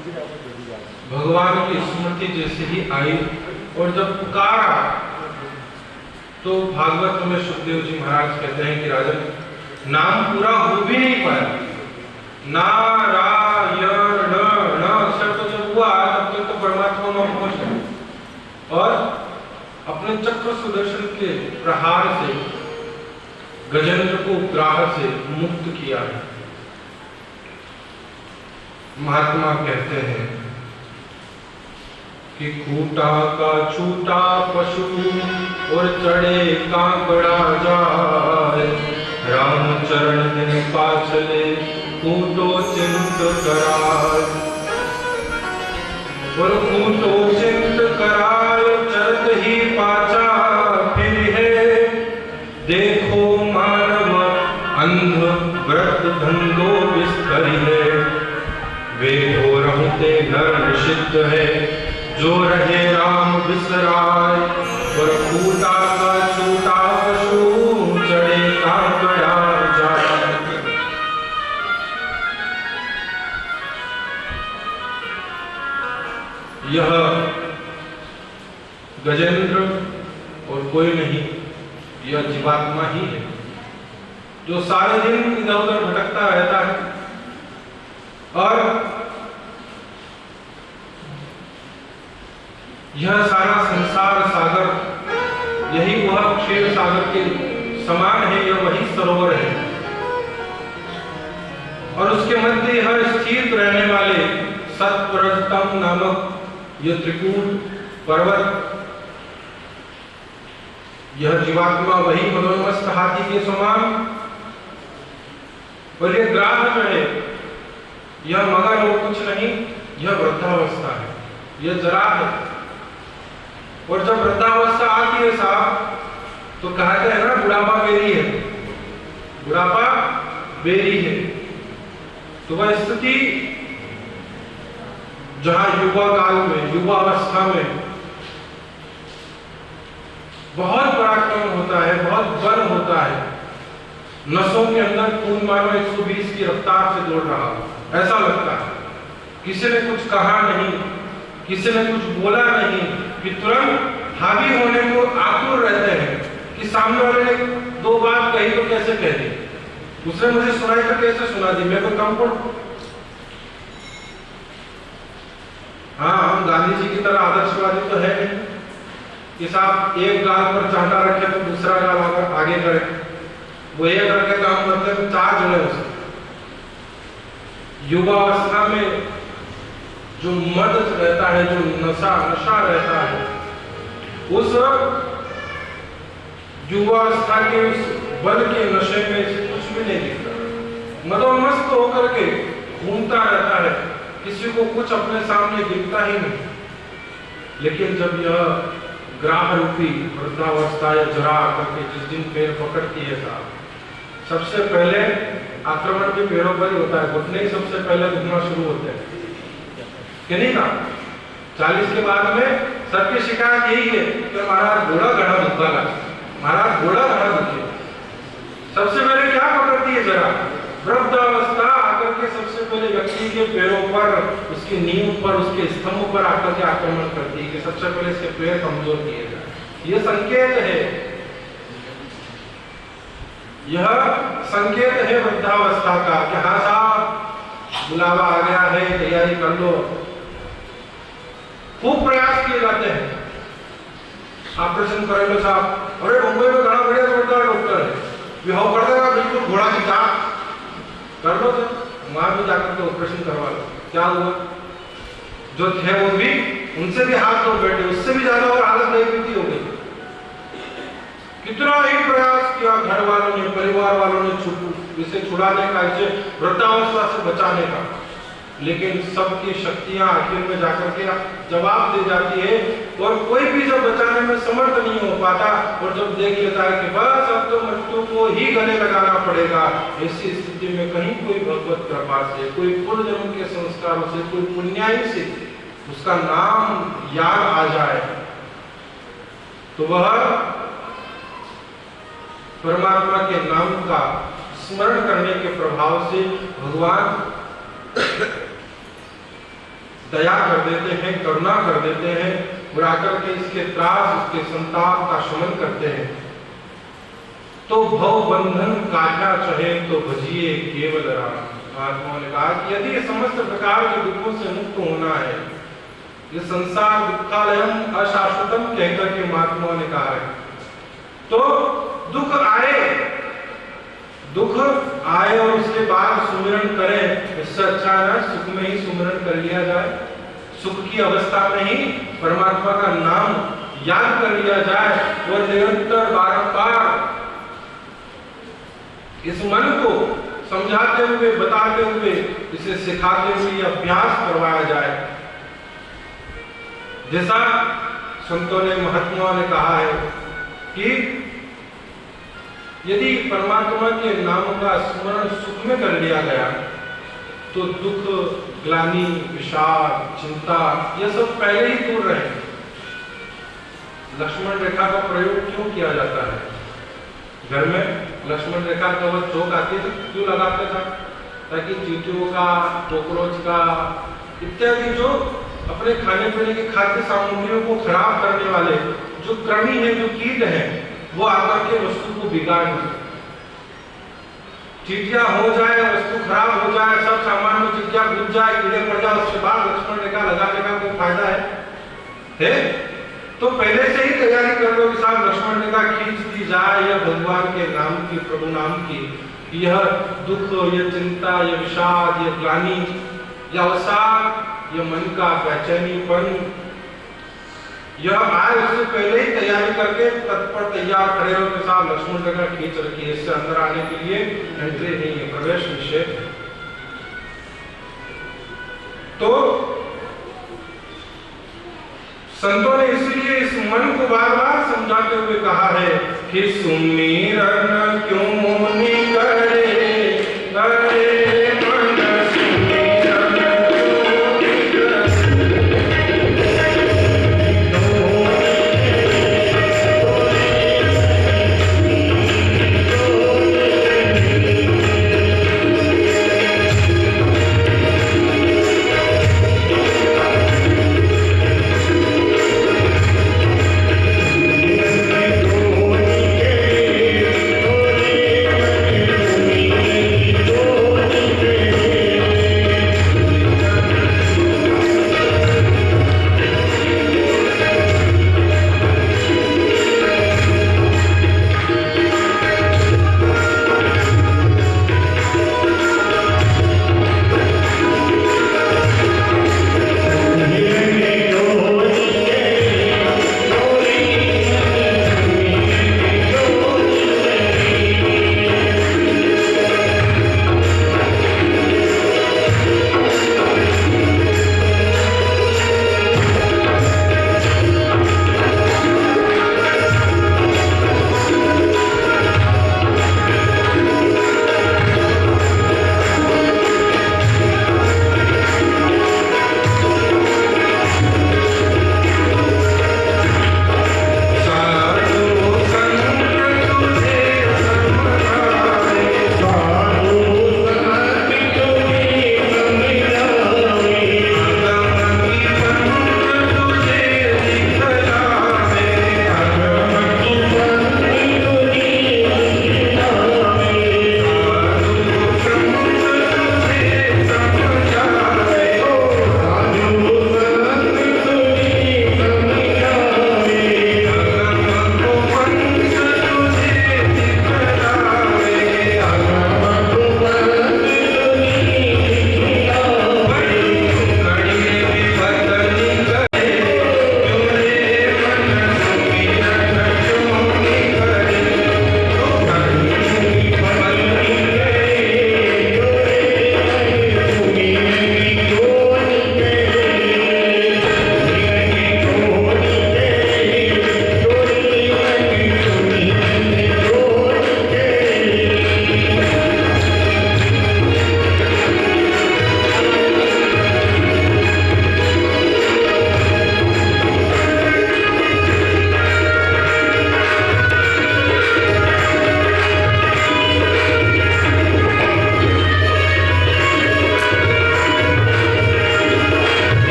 भगवान की स्मृति जैसे ही आई और जब पुकारा तो भागवत में सुखदेव जी महाराज कहते हैं कि राजन नाम पूरा हो भी नहीं पाया, नारायण न अक्षर तो जब हुआ तब तक तो परमात्मा में पहुंच गए और अपने चक्र सुदर्शन के प्रहार से गजेंद्र को ग्राह से मुक्त किया है। महात्मा कहते हैं कि खूटा का छूटा पशु और चढ़े कांकड़ा जाए, रामचरण दिन पाछले खूटो चिंत कराय, और खूटो चिंत कराय चरत ही पाचा फिर है, देखो मानव अंध व्रत धंधो विस्तरी है, वे हो रहते नर निषिद्ध है, जो रहे राम बिसराय, और खूटा का छूटा पशु चढ़े कांकड़ा जाए। यह गजेंद्र और कोई नहीं, यह जीवात्मा ही है जो सारे दिन इधर उधर भटकता रहता है और यह सारा संसार सागर यही वह क्षीर सागर के समान है, यह वही सरोवर है और उसके मध्य यह स्थित रहने वाले सत्वरजतम नामक यह त्रिकूट पर्वत, यह जीवात्मा वही मनोमस्त हाथी के समान और यह ग्राह जो है यह मगन और कुछ नहीं, यह वृद्धावस्था है, यह जरा है। और जब वृद्धावस्था आती है साहब तो कहते हैं ना बुढ़ापा बेरी है, बुढ़ापा बेरी है। तो वह स्थिति जहां युवा काल में युवावस्था में बहुत पराक्रम होता है, बहुत बल होता है, नसों के अंदर खून मानो 120 की रफ्तार से दौड़ रहा ऐसा लगता है, किसी ने कुछ कहा नहीं, किसी ने कुछ बोला नहीं कि तुरंत हावी होने को आतुर रहते हैं कि सामने वाले ने दो बात कही तो कैसे कह दी, उसने मुझे सुनाई तो कैसे सुना दी, मैं तो कम पड़। हाँ, हम गांधी जी की तरह आदर्शवादी तो है नहीं कि साहब एक गाल पर चांटा रखे तो दूसरा गाल आगे करे, वो एक करके काम करते तो चार जुड़े उससे। युवावस्था में जो मद रहता है, जो नशा रहता है, उस युवावस्था के उस बल के नशे में से कुछ भी नहीं दिखता, मदोमस्त होकर के घूमता रहता है, किसी को कुछ अपने सामने दिखता ही नहीं। लेकिन जब यह ग्राह रूपी वृद्धावस्था या जरा करके जिस दिन पैर पकड़ती है साहब, सबसे पहले आक्रमण भी पैरों पर ही होता है, घुटने ही सबसे पहले घूमना शुरू होते हैं कि नहीं ना। 40 के बाद में सबकी शिकायत यही है कि महाराज घोड़ा घड़ा दुखा, महाराज घोड़ा घड़ा दुखे। सबसे पहले क्या पकड़ती है जरा, वृद्धावस्था आकर के सबसे पहले व्यक्ति के पैरों पर, उसकी नींव पर, उसके स्तंभ पर आकर के आक्रमण करती है कि सबसे पहले इसके पैर कमजोर किए जाए। यह संकेत है, यह संकेत है वृद्धावस्था का कि हाँ साहब बुलावा आ गया है, तैयारी कर लो। खूब प्रयास किए जाते हैं, ऑपरेशन कर लो साहब, अरे मुंबई में बड़ा बढ़िया जोरदार डॉक्टर है, विहाव कर देगा बिल्कुल घोड़ा की जात, कर लो सर, वहां भी जाकर के ऑपरेशन करवा लो। क्या हुआ, जो थे वो भी उनसे भी हाथ धो बैठे, उससे भी ज्यादा और हालत नहीं बीती हो गई। कितना ही प्रयास किया घर वालों ने, परिवार वालों ने इसे छुड़ाने का, इसे वृद्धावस्था से बचाने का, लेकिन सबकी शक्तियां आखिर में जाकर के जवाब दे जाती है और कोई भी जब बचाने में समर्थ नहीं हो पाता और जब देख लेता है कि बस अब तो मृत्यु को ही गले लगाना पड़ेगा, ऐसी स्थिति में कहीं कोई भगवत कृपा से, कोई पूर्व जन्म के संस्कारों से, कोई पुण्याई से उसका नाम याद आ जाए तो वह परमात्मा के नाम का स्मरण करने के प्रभाव से भगवान दया कर देते हैं, करुणा कर देते हैं और आकर के इसके त्रास, इसके संताप का शमन करते हैं। तो भव बंधन काटा चहे तो भजिए केवल राम। महात्माओं ने कहा कि यदि समस्त प्रकार के दुखों से मुक्त होना है, ये संसार दुखालयम अशाश्वतम कहकर के महात्माओं ने कहा है, तो दुख आए और उसके बाद सुमिरन करें, इससे अच्छा है सुख में ही सुमिरन कर लिया जाए। सुख की अवस्था में ही परमात्मा का नाम याद कर लिया जाए और निरंतर बारंबार इस मन को समझाते हुए, बताते हुए, इसे सिखाते हुए अभ्यास करवाया जाए। जैसा संतों ने, महात्माओं ने कहा है कि यदि परमात्मा के नाम का स्मरण सुख में कर लिया गया तो दुख, ग्लानि, विषाद, चिंता ये सब पहले ही दूर रहे। लक्ष्मण रेखा का प्रयोग क्यों किया जाता है? घर में लक्ष्मण रेखा का वो चौक आती थी, क्यों लगाते था? ताकि चींटियों का, कॉकरोच का इत्यादि जो अपने खाने पीने की खाद्य सामग्रियों को खराब करने वाले जो कृमि है, जो कीट हैं, वो आकर के वस्तु को बिगाड़ दें। चींटियां हो जाए, वस्तु खराब हो जाए, सब सामान में चींटियां घुस जाए, कीड़े पड़ जाए, उसके बाद लक्ष्मण रेखा लगाने का कोई फायदा है? तो पहले से ही तैयारी कर लो कि साहब लक्ष्मण रेखा खींच दी जाए या भगवान के नाम की, प्रभु नाम की, यह दुख, यह चिंता, यह विषाद, यह ग्लानि, यह अवसाद, यह मन का बेचैनीपन, यह आए उससे पहले ही तैयारी करके तत्पर तैयार खड़े रहो के साथ लक्ष्मण रेखा खींच रखी है, इससे अंदर आने के लिए एंट्री नहीं है, प्रवेश निषेध। तो संतों ने इसलिए इस मन को बार बार समझाते हुए कहा है कि सुमिरन क्यों नहीं करे, करे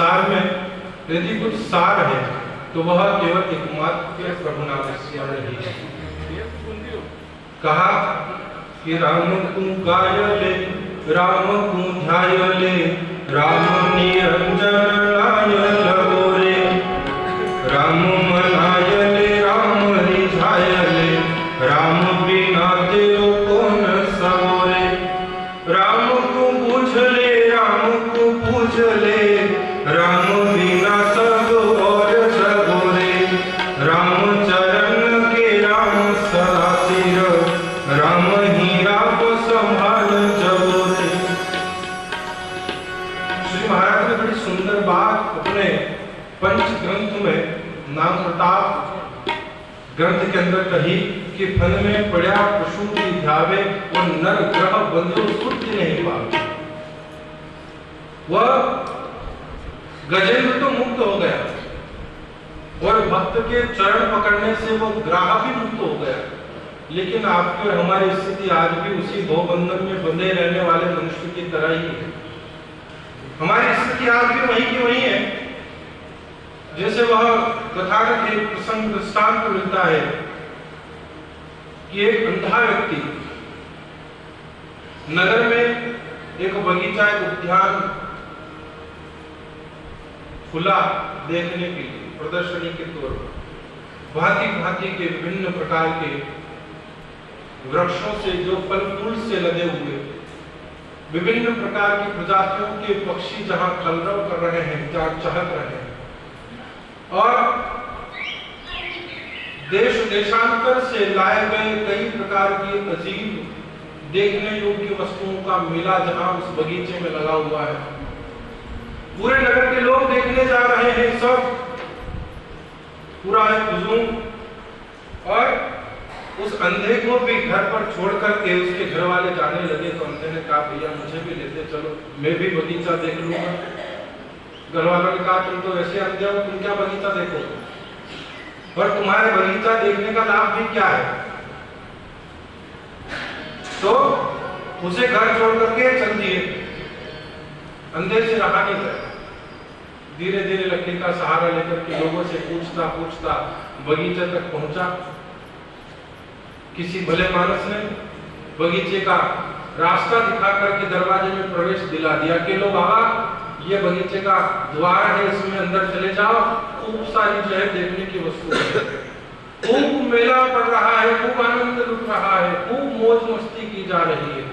संसार में यदि कुछ सार है तो वह केवल एकमात्र प्रभु नाम स्मरण ही है। कहा कि राम को गाय ले, राम को ध्याय ले, राम निरंजन लाय लगो रे, राम मनाय ले, राम रिझाय ले, राम बिना देव को न सवरे, राम को पूछ ले, राम को पूछ ले, राम बिना सब और सगोरे, राम चरण के राम सदा सिर, राम ही राम संभाल जगोरे। श्री महाराज ने बड़ी सुंदर बात अपने पंच ग्रंथ में नाम प्रताप ग्रंथ के अंदर कही कि फल में पड़ा पशु की ध्यावे और नर ग्रह बंधु सुधि नहीं पावे। वह गजेंद्र तो मुक्त हो गया और भक्त के चरण पकड़ने से वो ग्राह भी मुक्त हो गया, लेकिन आपकी और हमारी स्थिति आज भी उसी भवबंधन में बंधे रहने वाले मनुष्य की तरह ही है। हमारी स्थिति आज भी वही की वही है। जैसे वह कथानक एक प्रसंग दृष्टांत मिलता है कि एक अंधा व्यक्ति नगर में एक बगीचा, एक उद्यान खुला देखने के लिए प्रदर्शनी के तौर पर भांति भांति के विभिन्न प्रकार के वृक्षों से जो फल फूल से लदे हुए विभिन्न प्रकार की प्रजातियों के पक्षी जहां कलरव कर रहे हैं, जहां चहक रहे हैं, और देश देशांतर से लाए गए कई प्रकार की अजीब देखने योग्य वस्तुओं का मेला जहां उस बगीचे में लगा हुआ है। पूरे नगर के लोग देखने जा रहे हैं, सब पूरा है हुजूम, और उस अंधे को भी घर पर छोड़ करके उसके घर वाले जाने लगे तो अंधे ने कहा भैया मुझे भी लेते चलो, मैं भी बगीचा देख लूंगा। घर वालों ने कहा तुम तो वैसे अंधे हो, तुम क्या बगीचा देखो, और तुम्हारे बगीचा देखने का लाभ भी क्या है। तो उसे घर छोड़ करके चल दिए। अंधे से रहा नहीं गया, धीरे धीरे लकड़ी का सहारा लेकर के लोगों से पूछता पूछता बगीचे तक पहुंचा। किसी भले मानस ने बगीचे का रास्ता दिखा करके दरवाजे में प्रवेश दिला दिया कि लो बाबा ये बगीचे का द्वार है, इसमें अंदर चले जाओ, खूब सारी जो है देखने की वस्तु है, खूब मेला पड़ रहा है, खूब आनंद लुट रहा है, खूब मौज मस्ती की जा रही है।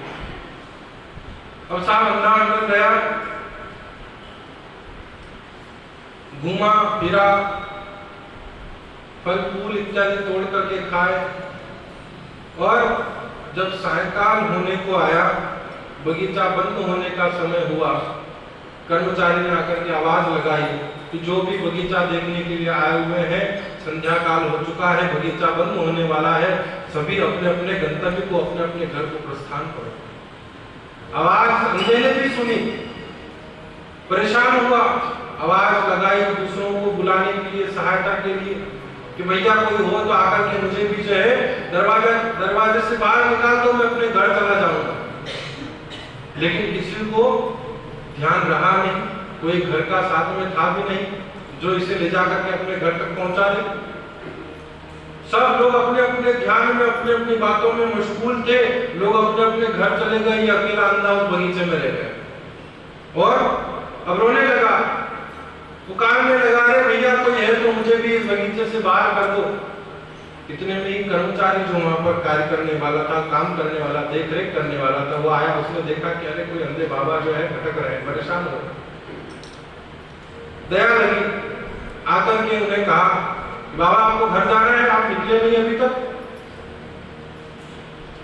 अब साहब अंधा अंदर गया, घूमा फिरा, फल फूल इत्यादि तोड़ करके खाए, और जब सायंकाल होने को आया, बगीचा बंद होने का समय हुआ, कर्मचारी ने आकर के आवाज लगाई कि जो भी बगीचा देखने के लिए आए हुए हैं, संध्या काल हो चुका है, बगीचा बंद होने वाला है, सभी अपने अपने गंतव्य को, अपने अपने घर को प्रस्थान करो। आवाज अंधे ने भी सुनी, परेशान हुआ, आवाज लगाई दूसरों को बुलाने के लिए, सहायता के लिए कि भैया कोई हो तो आकर के मुझे भी जो है दरवाजे से बाहर निकाल दो, मैं अपने घर चला जाऊंगा। लेकिन किसी को ध्यान रहा नहीं, कोई घर का साथ में था भी नहीं जो इसे ले जाकर के अपने घर तक पहुंचा दे। सब लोग अपने अपने ध्यान में, अपने अपनी बातों में मशगूल थे, लोग अपने अपने घर चले गए, ये अकेला अंधा उस बगीचे में रह गया और अब रोने लगा, पुकारने लगा, रे भैया कोई है तो मुझे भी इस बगीचे से बाहर कर दो। इतने में ही कर्मचारी जो वहां पर कार्य करने वाला था, काम करने वाला, देख रेख करने वाला था, वो आया, उसने देखा कि अरे कोई अंधे बाबा जो है भटक रहे हैं, परेशान हो रहे। दया लगी, आकर के उन्हें कहा बाबा आपको घर जाना है, आप निकले नहीं अभी तक।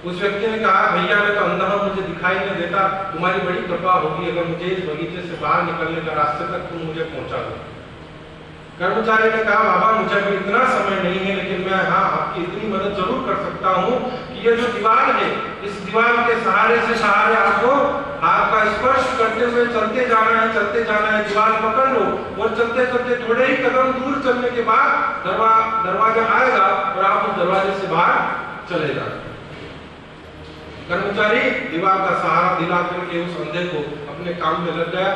उस व्यक्ति ने कहा भैया मैं तो अंधा हूं, मुझे दिखाई नहीं देता, तुम्हारी बड़ी कृपा होगी अगर मुझे इस बगीचे से बाहर निकलने का रास्ते तक तुम मुझे पहुंचा दो। कर्मचारी ने कहा बाबा मुझे भी इतना समय नहीं है, लेकिन मैं हाँ आपकी इतनी मदद जरूर कर सकता हूँ कि ये जो दीवार है, इस दीवार के सहारे से सहारे आपको आपका स्पर्श करते हुए चलते जाना है, चलते जाना है, दीवार पकड़ लो और चलते चलते थोड़े ही कदम दूर चलने के बाद दरवाजा आएगा और आप उस दरवाजे से बाहर चले जाए। कर्मचारी दीवार का सहारा दिला करके उस अंधे को अपने काम में लग गया।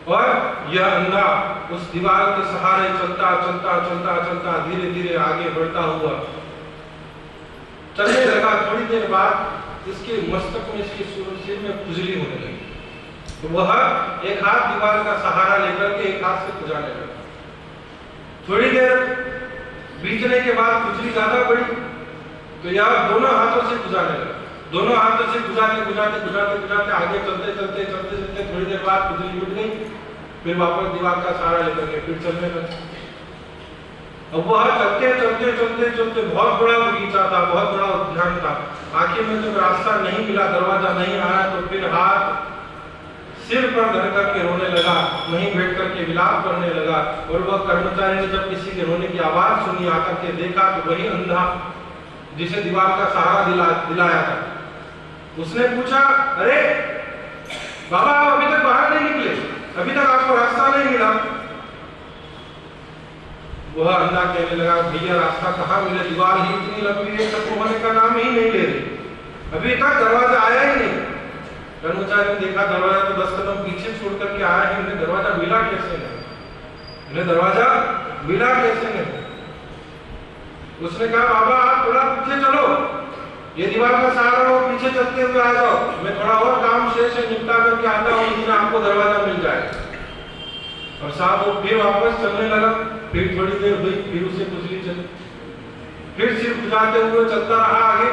और यह अंधा उस दीवार के सहारे चलता चलता चलता चलता धीरे धीरे आगे बढ़ता हुआ चलने लगा। थोड़ी देर बाद इसके मस्तक में, इसके सिर में खुजली होने लगी। तो वह एक हाथ दीवार का सहारा लेकर के एक हाथ से खुजाने लगा। थोड़ी देर बीतने के बाद खुजली ज्यादा बढ़ी तो यह दोनों हाथों से खुजाने लगा। दोनों हाथों से खुजाते खुजाते खुजाते खुजाते आगे चलते चलते चलते चलते थोड़ी देर बाद खुजली उठ गई। फिर वापस दीवार का सहारा लेकर के फिर चलने लगा। अब वह चलते चलते चलते चलते, बहुत बड़ा बगीचा था, बहुत बड़ा उद्यान था। आखिर में जब रास्ता नहीं मिला, दरवाजा नहीं आया, तो फिर हाथ सिर पर धर करके रोने लगा, वहीं बैठ करके विलाप करने लगा। और वह कर्मचारी ने जब किसी के रोने की आवाज सुनी, आकर के देखा तो वही अंधा जिसे दीवार का सहारा दिलाया था, उसने पूछा, अरे बाबा आप अभी तक बाहर नहीं निकले, अभी तक आपको रास्ता नहीं मिला। वह अंधा कहने लगा, भैया रास्ता कहाँ मिले, दीवार ही इतनी लंबी है, खत्म होने का नाम ही नहीं ले रही, अभी तक दरवाजा आया ही नहीं। कर्मचारी ने देखा दरवाजा तो 10 कदम पीछे छोड़ करके आया है, इन्हें दरवाजा मिला कैसे नहीं, इन्हें दरवाजा मिला कैसे नहीं। उसने कहा, बाबा आप थोड़ा पीछे चलो, ये दीवार का सहारा हो, पीछे चलते हुए आ जाओ, मैं थोड़ा और काम शेष निपटा करके आता हूँ, लेकिन आपको दरवाजा मिल जाएगा। और साहब वो फिर वापस चलने लगा। फिर थोड़ी देर हुई, फिर उसे खुजली चली, फिर सिर खुजाते हुए चलता रहा आगे।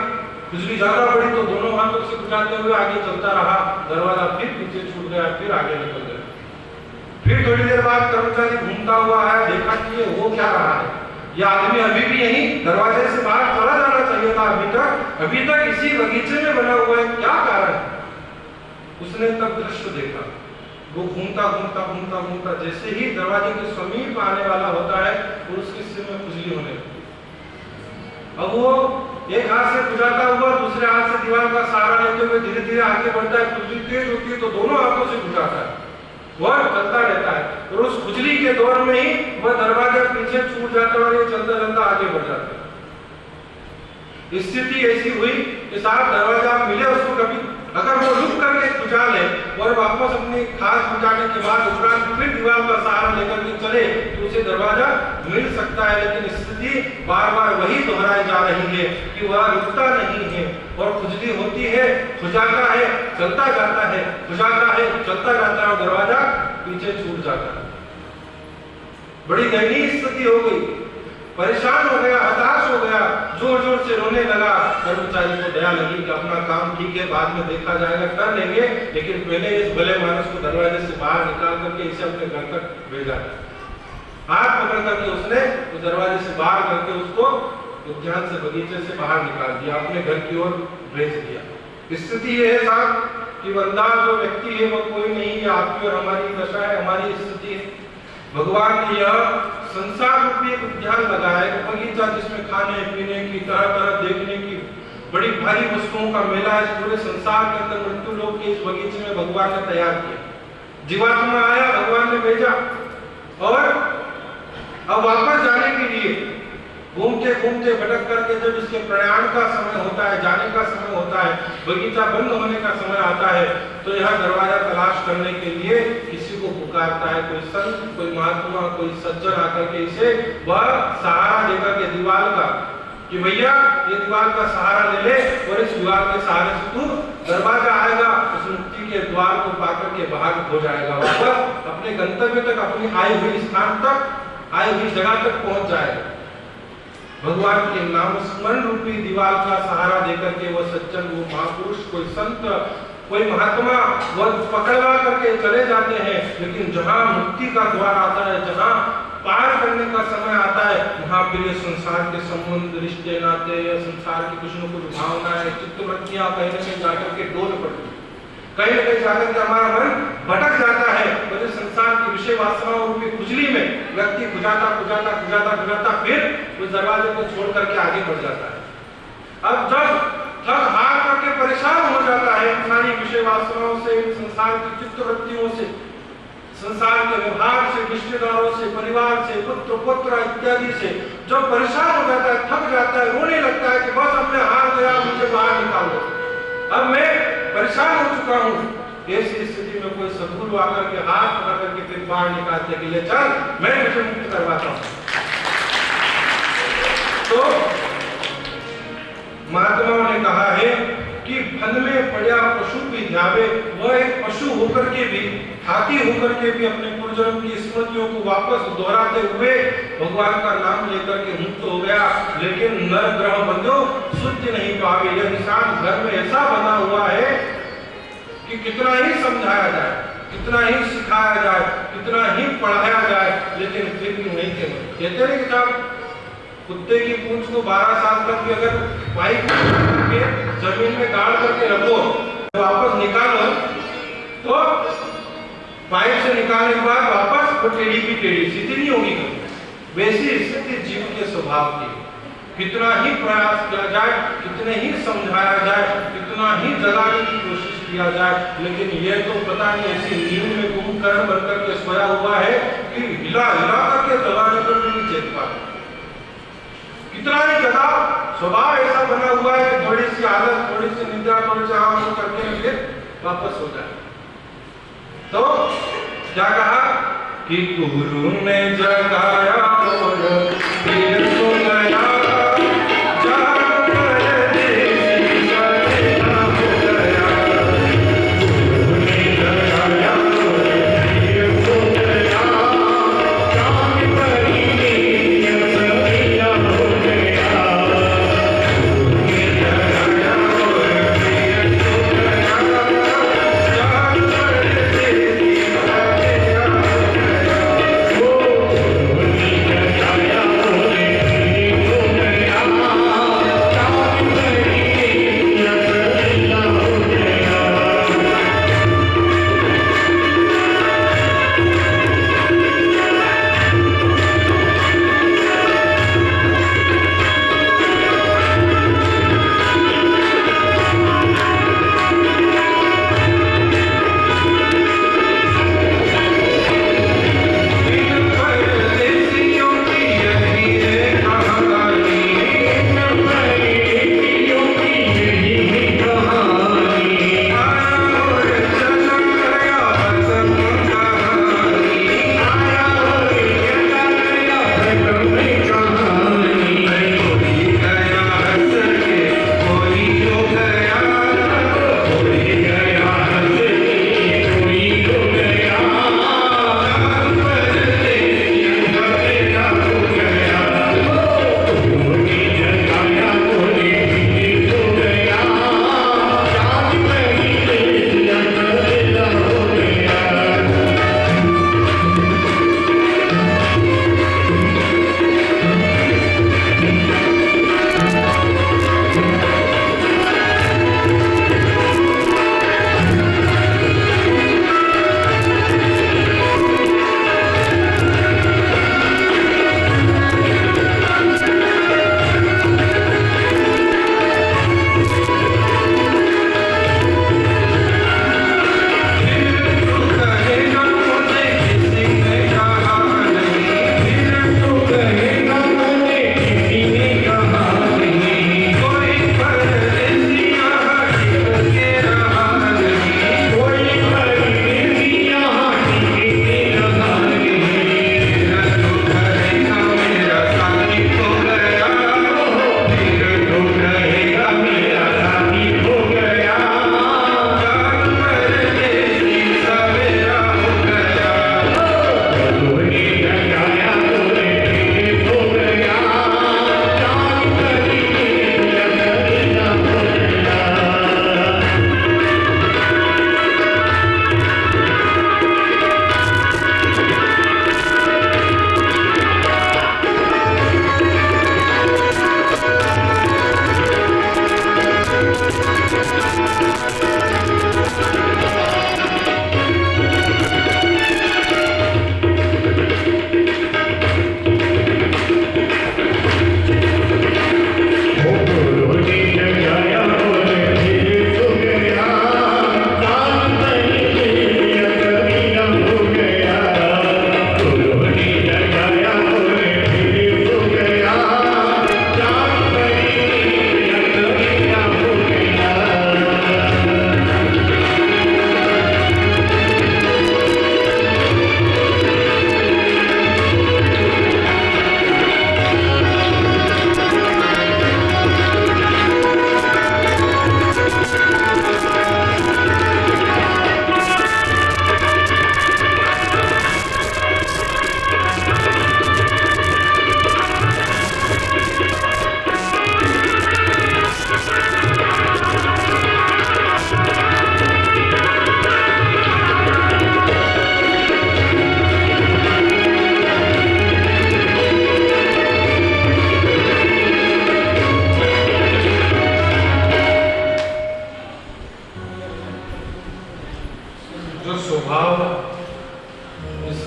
खुजली ज्यादा बढ़ी तो दोनों हाथों से खुजाते हुए आगे चलता रहा। दरवाजा फिर पीछे छूट गया, फिर आगे निकल गया। फिर थोड़ी देर बाद कर्मचारी घूमता हुआ आया, देखा कि ये हो क्या रहा है, यह आदमी अभी भी यहीं दरवाजे से बाहर चला जाना चाहिए था, अभी तक इसी बगीचे में बना हुआ है, क्या कारण है। उसने तब दृश्य देखा, वो घूमता घूमता घूमता घूमता जैसे ही दरवाजे के समीप आने वाला होता है और उसके सिर में खुजली होने लगती। अब वो एक हाथ से खुजाता हुआ दूसरे हाथ से दीवार का सहारा लेते हुए धीरे धीरे आगे बढ़ता है। खुजली तेज होती है तो दोनों हाथों से खुजाता है, वह चलता रहता है और उस खुजली के दौर में ही वह दरवाजा पीछे छूट जाता है और ये चलता चलता आगे बढ़ जाता है। स्थिति ऐसी हुई कि साहब दरवाजा मिले उसको कभी, अगर वो रुक करके खुजा ले और वापस अपनी खास खुजाने के बाद उपरांत फिर दीवार का सहारा लेकर के चले तो उसे दरवाजा मिल सकता है। लेकिन स्थिति बार बार वही दोहराई जा रही है कि वह रुकता नहीं है और खुजली होती है, खुजाता है, चलता जाता है, खुजाता है, चलता जाता है और दरवाजा पीछे छूट जाता है। बड़ी दयनीय स्थिति हो गई, परेशान हो गया, हताश हो गया, जोर जोर से रोने लगा। कर्मचारी को दया लगी कि अपना काम ठीक है, बाद में देखा जाएगा, कर लेंगे, लेकिन पहले इस भले मानस को दरवाजे से बाहर निकाल करके इसे अपने घर तक भेजा। हाथ पकड़ करके उसने उस दरवाजे से बाहर करके उसको उद्यान से, बगीचे से बाहर निकाल दिया, अपने घर की ओर भेज दिया। स्थिति ये है साहब कि बंदा जो व्यक्ति है वो कोई नहीं है, आपकी और हमारी दशा है, हमारी स्थिति है। भगवान ने यह संसार रूपी एक उद्यान लगाया है, बगीचा जिसमें खाने पीने की, तरह तरह देखने की बड़ी भारी वस्तुओं का मेला है। पूरे संसार के अंदर मृत्यु लोग के इस बगीचे में भगवान ने तैयार किया। जीवात्मा आया, भगवान ने भेजा और अब वापस जाने के लिए घूमते घूमते भटक करके जब इसके प्रयाण का समय होता है, जाने का समय होता है, बगीचा बंद होने का समय आता है, तो यह दरवाजा तलाश करने के लिए किसी को पुकारता है, कोई संत, कोई महात्मा, कोई सज्जन आकर के इसे वह सहारा देकर के दीवार का, कि भैया ये दीवार का सहारा ले ले और इस दीवार के सहारे से तू दरवाजा आएगा, उस मुक्ति के द्वार को पाकर के बाहर हो जाएगा, वापस अपने गंतव्य तक, अपनी आई हुई स्थान तक, आई हुई जगह तक पहुंच जाएगा। भगवान के नाम स्मरण रूपी दीवार का सहारा देकर के वो सज्जन, वो महापुरुष, कोई संत, कोई महात्मा वो पकड़वा करके चले जाते हैं। लेकिन जहां मुक्ति का द्वार आता है, जहां पार करने का समय आता है, वहां फिर ये संसार के संबंध, रिश्ते नाते, या संसार की कुछ न कुछ भावनाएं, चित्तवृत्तियां कहीं न कहीं जाकर के डोल पड़ती है, कहीं न कहीं जाकर के हमारा मन भटक जाता है। और इस संसार की विषय वासनाओं रूपी खुजली में व्यक्ति खुजाता खुजाता खुजाता खुजाता फिर उस दरवाजे को छोड़ करके आगे बढ़ जाता है। अब जब थक हार करके परेशान हो जाता है सारी विषय वासनाओं से, संसार की चित्तवृत्तियों से, संसार के व्यवहार से, रिश्तेदारों से, परिवार से, पुत्र पुत्र इत्यादि से जब परेशान हो जाता है, थक जाता है, रोने लगता है कि बस अब मैं हार गया, मुझे बाहर निकालो, अब मैं परेशान हो चुका हूँ, ऐसी स्थिति में कोई सदगुरु आकर के हाथ पकड़ करके फिर बाहर निकालते कि ले चल मैं तुझे मुक्त करवाता हूं। तो महात्माओं ने कहा है कि फन में पड़ा पशु भी ध्यावे, वह एक पशु होकर के भी, हाथी होकर के भी अपने पूर्वजन्म की स्मृतियों को वापस दोहराते हुए भगवान का नाम लेकर के मुक्त हो गया। लेकिन नर ग्रह बंधु शुद्ध नहीं पावे। यह इंसान घर में ऐसा बना हुआ है कि कितना ही समझाया जाए, कितना ही सिखाया जाए, कितना ही पढ़ाया जाए, लेकिन फिर भी नहीं कहते नहीं कि साहब कुत्ते की पूंछ को 12 साल तक भी अगर पाइप के जमीन में गाड़ करके रखो, वापस निकालो तो पाइप से निकालने के बाद वापस वो टेढ़ी की टेढ़ी, सीधी नहीं होगी। वैसी स्थिति जीव के स्वभाव की। कितना ही प्रयास किया जाए, कितने ही समझाया जाए, कितना ही जगाने की कोशिश किया जाए, लेकिन ये तो पता नहीं ऐसी नींद में कुंभकर्ण बनकर के सोया हुआ है कि हिला हिला करके जगाने पर भी नहीं चेत पाता। कितना ही जगह स्वभाव ऐसा बना हुआ है कि थोड़ी सी आदत, थोड़ी सी निद्रा, थोड़ी सी आराम करके फिर वापस हो जाए। तो क्या कहा कि गुरु ने जगाया और फिर सो गया,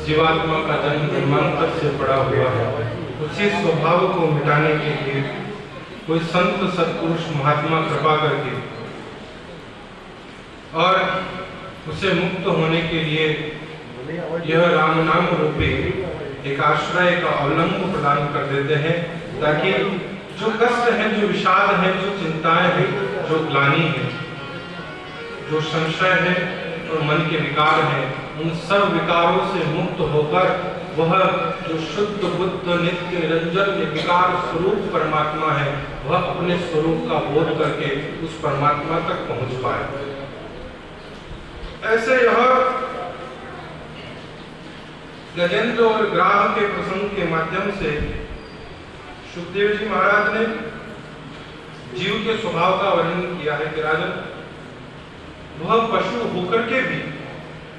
जीवात्मा का जन्म जन्मांतर से पड़ा हुआ है, उसी स्वभाव को मिटाने के लिए कोई संत सत्पुरुष महात्मा कृपा करके और उसे मुक्त होने के लिए यह राम नाम रूपी एक आश्रय का अवलंब प्रदान कर देते हैं, ताकि जो कष्ट है, जो विषाद है, जो चिंताएं हैं, जो ग्लानि है, जो संशय है और मन के विकार हैं, उन सब विकारों से मुक्त होकर वह जो शुद्ध बुद्ध नित्य निरंजन निर्विकार स्वरूप परमात्मा है, वह अपने स्वरूप का बोध करके उस परमात्मा तक पहुंच पाए। ऐसे यह गजेंद्र और ग्राह के प्रसंग के माध्यम से सुखदेव जी महाराज ने जीव के स्वभाव का वर्णन किया है कि राजन, वह पशु होकर के भी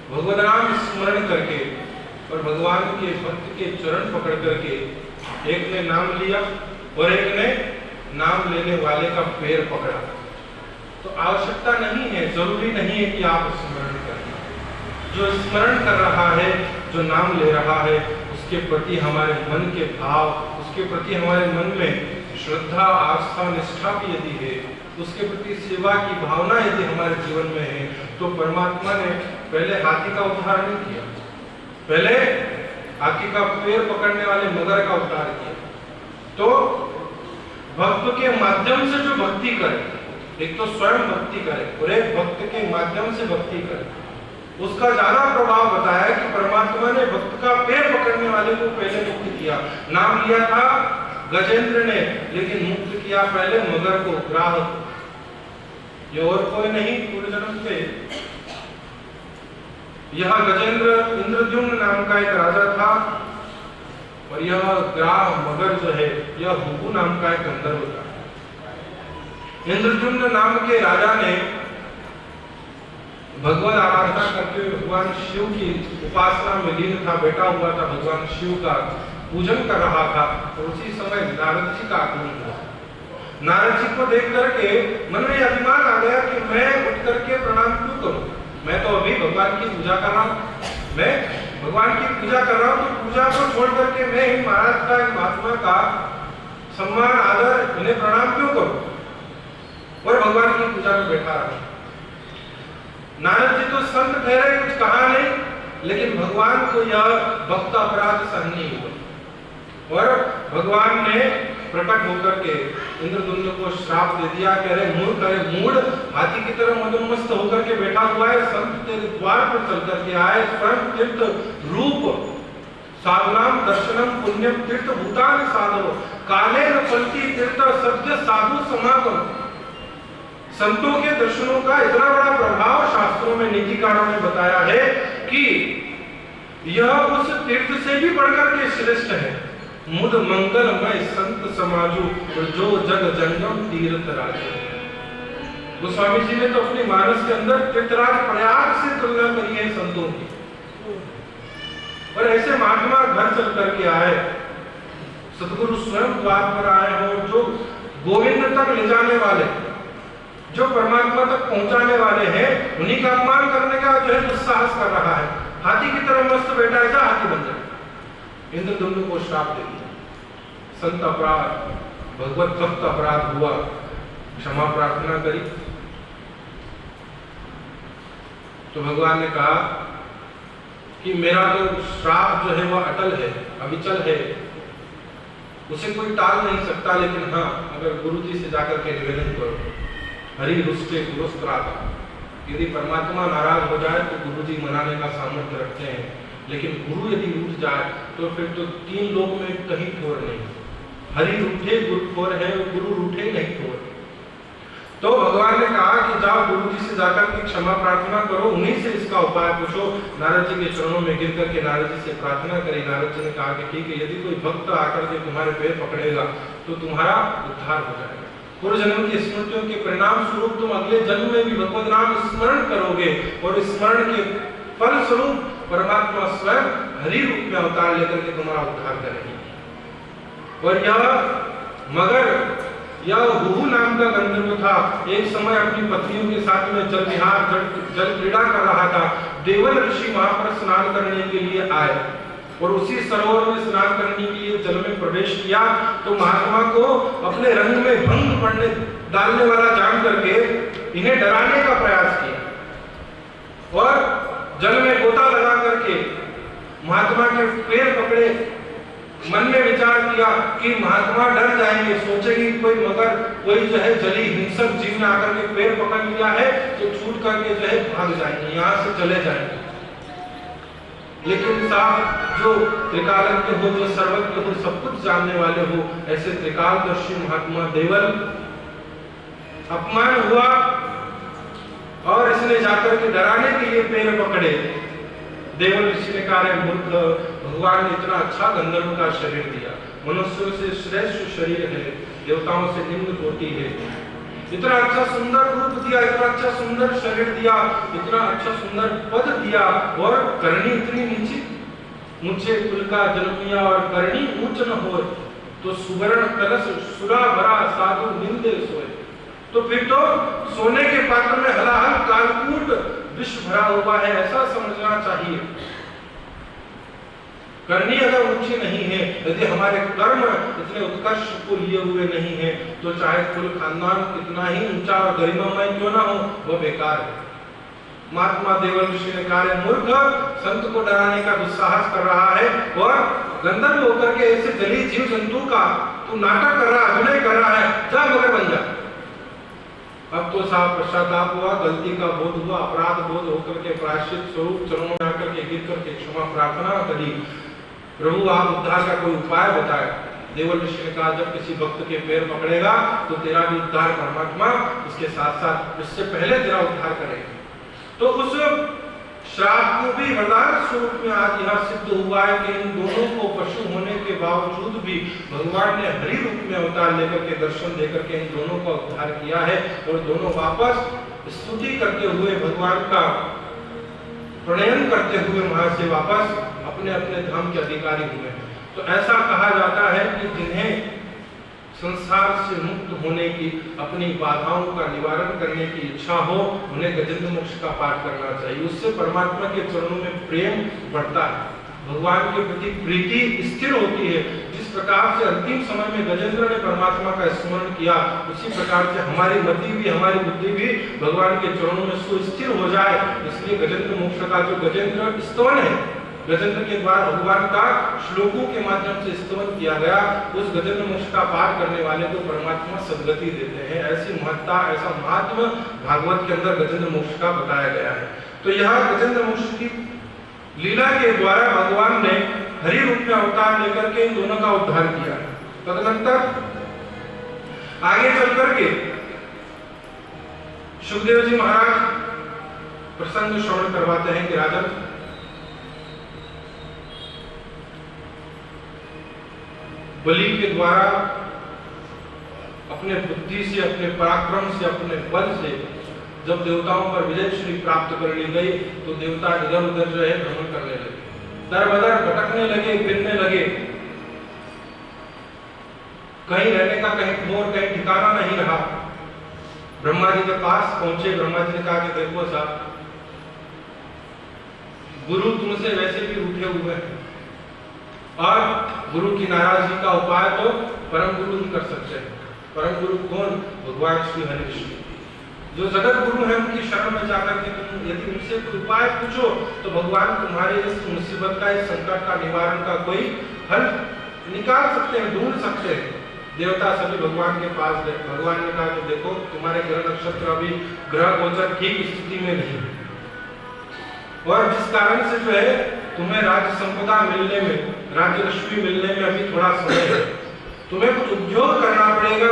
भगवत नाम स्मरण करके और भगवान के भक्त के चरण पकड़ करके एक ने नाम लिया और एक ने नाम लेने वाले का पैर पकड़ा। तो आवश्यकता नहीं है, जरूरी नहीं है कि आप स्मरण करें। जो स्मरण कर रहा है, जो नाम ले रहा है, उसके प्रति हमारे मन के भाव, उसके प्रति हमारे मन में श्रद्धा, आस्था, निष्ठा भी यदि है, उसके प्रति सेवा की भावना यदि हमारे जीवन में है, तो परमात्मा ने पहले हाथी का उद्धार नहीं किया, पहले हाथी का पैर पकड़ने वाले मगर का उद्धार किया। तो भक्त के माध्यम से जो भक्ति करे, एक तो स्वयं भक्ति करे और एक भक्त के माध्यम से भक्ति करे, उसका ज्यादा प्रभाव बताया कि परमात्मा ने भक्त का पैर पकड़ने वाले को पहले मुक्त किया। नाम लिया था गजेंद्र ने, लेकिन मुक्त किया पहले मगर को, ग्राह। ये और कोई नहीं, पूर्व जन्म से यह गजेंद्र इंद्रद्युम्न नाम का एक राजा था और यह ग्राह मगर जो है, यह हुबु नाम का एक गंधर्व था। इंद्रद्युम्न नाम के राजा ने भगवत आराधना करते हुए भगवान शिव की उपासना में लीन था, बैठा हुआ था, भगवान शिव का पूजन कर रहा था। और उसी समय नारद जी का आगमन हुआ। नारद जी को देख करके मन में अभिमान आ गया कि मैं उठ करके प्रणाम क्यों करूं, मैं तो अभी भगवान की पूजा कर रहा हूं, मैं भगवान की पूजा कर रहा हूं, तो पूजा को छोड़ करके मैं ही महाराज का, महात्मा का सम्मान आदर, इन्हें प्रणाम क्यों करूं, और भगवान की पूजा में बैठा रहा। नारद जी तो संत ठहरे, कुछ कहा नहीं, लेकिन भगवान को यह भक्त अपराध सहन नहीं हुआ और भगवान ने प्रकट होकर के इंद्रद्युम्न को श्राप दे दिया। कह रहे मूर्ख, करे मूढ़, हाथी की तरह मदोन्मस्त होकर के बैठा हुआ है, संत तेरे द्वार पर चल करके आए, स्वयं तीर्थ रूप, साधुनाम दर्शनम पुण्यम तीर्थ भूतान साधो, काले न फलती तीर्थ सद्य साधु समागम। संतों के दर्शनों का इतना बड़ा प्रभाव शास्त्रों में, नीतिकारों ने बताया है कि यह उस तीर्थ से भी बढ़कर के श्रेष्ठ है। मुद मंगलमय संत समाजू और जो जग जंगम तीर्थ राजू। गोस्वामी जी ने तो अपनी मानस के अंदर तीर्थराज प्रयाग से तुलना करी है संतों की। और ऐसे महात्मा घर चल करके आए, सतगुरु स्वयं द्वार पर आए हो, जो गोविंद तक ले जाने वाले, जो परमात्मा तक पहुंचाने वाले हैं, उन्हीं का अपमान करने का जो है दुस्साहस कर रहा है। हाथी की तरह मस्त बैठा है, हाथी बन जाए। इंद्रद्युम्न को श्राप दे दिया। संत अपराध, भगवत भक्त अपराध हुआ, क्षमा प्रार्थना करी तो भगवान ने कहा कि मेरा तो श्राप जो है वह अटल है, अविचल है, उसे कोई टाल नहीं सकता, लेकिन हाँ, अगर गुरु जी से जाकर के निवेदन करो, हरि रुष्टे पुरस्कृता, यदि परमात्मा नाराज हो जाए तो गुरु जी मनाने का सामर्थ्य रखते हैं, लेकिन गुरु यदि रूठ जाए तो फिर तो तीन लोक में कहीं ठोर नहीं। हरि रूठे गुरु ठोर है, गुरु रूठे नहीं ठोर। तो भगवान ने कहा कि जाओ गुरु जी से जाकर के क्षमा प्रार्थना करो, उन्हीं से इसका उपाय पूछो। नारद जी के चरणों में गिर करके नारद जी से प्रार्थना करी। नारद जी ने कहा कि ठीक है, यदि कोई भक्त आकर के तुम्हारे पैर पकड़ेगा तो तुम्हारा उद्धार हो जाएगा। पूर्व जन्म की स्मृतियों के परिणाम स्वरूप तुम अगले जन्म में भी भगवत नाम स्मरण करोगे और स्मरण के फल स्वरूप परमात्मा स्वयं हरि रूप में अवतार लेकर के तुम्हारा उद्धार करेंगे। और यह मगर, यह हुहु नाम का गंधर्व था, एक समय अपनी पत्नियों के साथ में जल विहार जल क्रीड़ा कर रहा था। देवल ऋषि वहां पर स्नान करने के लिए आए और उसी सरोवर में स्नान करने के लिए जल में प्रवेश किया तो महात्मा को अपने रंग में भंग पड़ने डालने वाला जान करके इन्हें डराने का प्रयास किया और जल में गोता लगा करके महात्मा के पैर पकड़े। मन में विचार किया कि महात्मा डर जाएंगे, सोचेंगे कोई मगर कोई जो है जली हिंसक जीव ने आकर के पैर पकड़ लिया है तो छूट करके जो है भाग जाएंगे, यहाँ से चले जाएंगे। लेकिन साहब जो त्रिकालज्ञ हो, जो सर्वज्ञ हो, सब कुछ जानने वाले हो, ऐसे त्रिकालदर्शी महात्मा देवल अपमान हुआ और इसने जाकर के डराने के लिए पैर पकड़े। देवल ऋषि ने कहा, मूर्ख, भगवान ने इतना अच्छा गंधर्व का शरीर दिया, मनुष्यों से श्रेष्ठ शरीर है, देवताओं से निम्न कोटि है, इतना अच्छा सुंदर रूप दिया, इतना अच्छा सुंदर शरीर दिया, इतना अच्छा सुंदर पद दिया और करनी इतनी नीची, ऊंचे कुल का जन्मिया और करनी ऊंच न हो तो सुवर्ण कलश सुरा भरा साधु निंदे सोए। तो फिर तो सोने के पात्र में हलाहल कालकूट विष भरा हुआ है, ऐसा समझना चाहिए। करनी अगर ऊंची नहीं है, यदि हमारे कर्म इतने उत्कर्ष को लिए हुए नहीं है तो चाहे कुल खानदान कितना ही ऊंचा और गरिमामय क्यों ना हो, वह बेकार है। महात्मा देवल ऋषि ने कहा, मूर्ख, संत को डराने का दुस्साहस कर रहा है और गंधर्व होकर के ऐसे जली जीव जंतु का तू नाटक कर रहा, अभिनय कर रहा है, जा मगर बन जा। अब तो साहब पश्चाताप हुआ, गलती का बोध हुआ, अपराध बोध होकर के प्रायश्चित स्वरूप चरणों में आकर के गिर करके क्षमा प्रार्थना करी। प्रभु आप उद्धार का कोई उपाय बताए। देवल ऋषि ने कहा, जब किसी भक्त के पैर पकड़ेगा तो तेरा भी उद्धार परमात्मा इसके साथ साथ इससे पहले तेरा उद्धार करेगा। तो उस श्राप को भी वरदान स्वरूप में आज यह सिद्ध हुआ है कि इन दोनों को पशु होने के बावजूद भी भगवान ने हरि रूप में अवतार लेकर के दर्शन देकर के इन दोनों का उद्धार किया है और दोनों वापस स्तुति करते हुए भगवान का प्रणयन करते हुए वहां से वापस अपने अपने धाम के अधिकारी हुए। तो ऐसा कहा जाता है कि जिन्हें संसार से मुक्त होने की, अपनी बाधाओं का निवारण करने की इच्छा हो, उन्हें गजेंद्र मोक्ष का पाठ करना चाहिए। उससे परमात्मा के चरणों में प्रेम बढ़ता है, भगवान के प्रति प्रीति स्थिर होती है। जिस प्रकार से अंतिम समय में गजेंद्र ने परमात्मा का स्मरण किया, उसी प्रकार से हमारी मति भी, हमारी बुद्धि भी भगवान के चरणों में सुस्थिर हो जाए। इसलिए गजेंद्र मोक्ष का जो गजेंद्र स्तवन है, गजेंद्र के द्वारा भगवान का श्लोकों के माध्यम से स्तवन किया गया, उस गजेंद्र मोक्ष का पाठ करने वाले को परमात्मा सद्गति देते हैं। ऐसी महत्ता, ऐसा महात्मा भागवत के अंदर गजेंद्र मोक्ष का बताया गया है। तो यह गजेंद्र मोक्ष की लीला के द्वारा भगवान ने हरि रूप में अवतार लेकर के इन दोनों का उद्धार किया। तदनंतर आगे चल करके सुखदेव जी महाराज प्रसंग श्रवण करवाते हैं कि राजन, बलि के द्वारा अपने बुद्धि से, अपने पराक्रम से, अपने बल से जब देवताओं पर विजय श्री प्राप्त कर ली गई तो देवता इधर उधर जो है भ्रमण करने लगे, दर बदर भटकने लगे, फिरने लगे, कहीं रहने का कहीं ठोर, कहीं ठिकाना नहीं रहा। ब्रह्मा जी के पास पहुंचे, ब्रह्मा जी ने कहा कि देखो साहब, गुरु तुमसे वैसे भी उठे हुए हैं और गुरु की नाराजगी का उपाय तो परम गुरु ही कर सकते हैं। परम गुरु कौन? भगवान श्री हरि विष्णु, जो जगत गुरु है, उनकी शरण में जाकर के तुम यदि उनसे कोई उपाय पूछो तो भगवान तुम्हारे इस मुसीबत का, इस संकट का निवारण का कोई हल निकाल सकते हैं, ढूंढ सकते हैं। देवता सभी भगवान के पास गए। भगवान ने कहा कि देखो, तुम्हारे ग्रह नक्षत्र अभी ग्रह गोचर ठीक स्थिति में नहीं, और जिस कारण से जो है तुम्हें राज्य संपदा मिलने में, राज्य लक्ष्मी मिलने में अभी थोड़ा समय है। तुम्हें कुछ उद्योग करना पड़ेगा,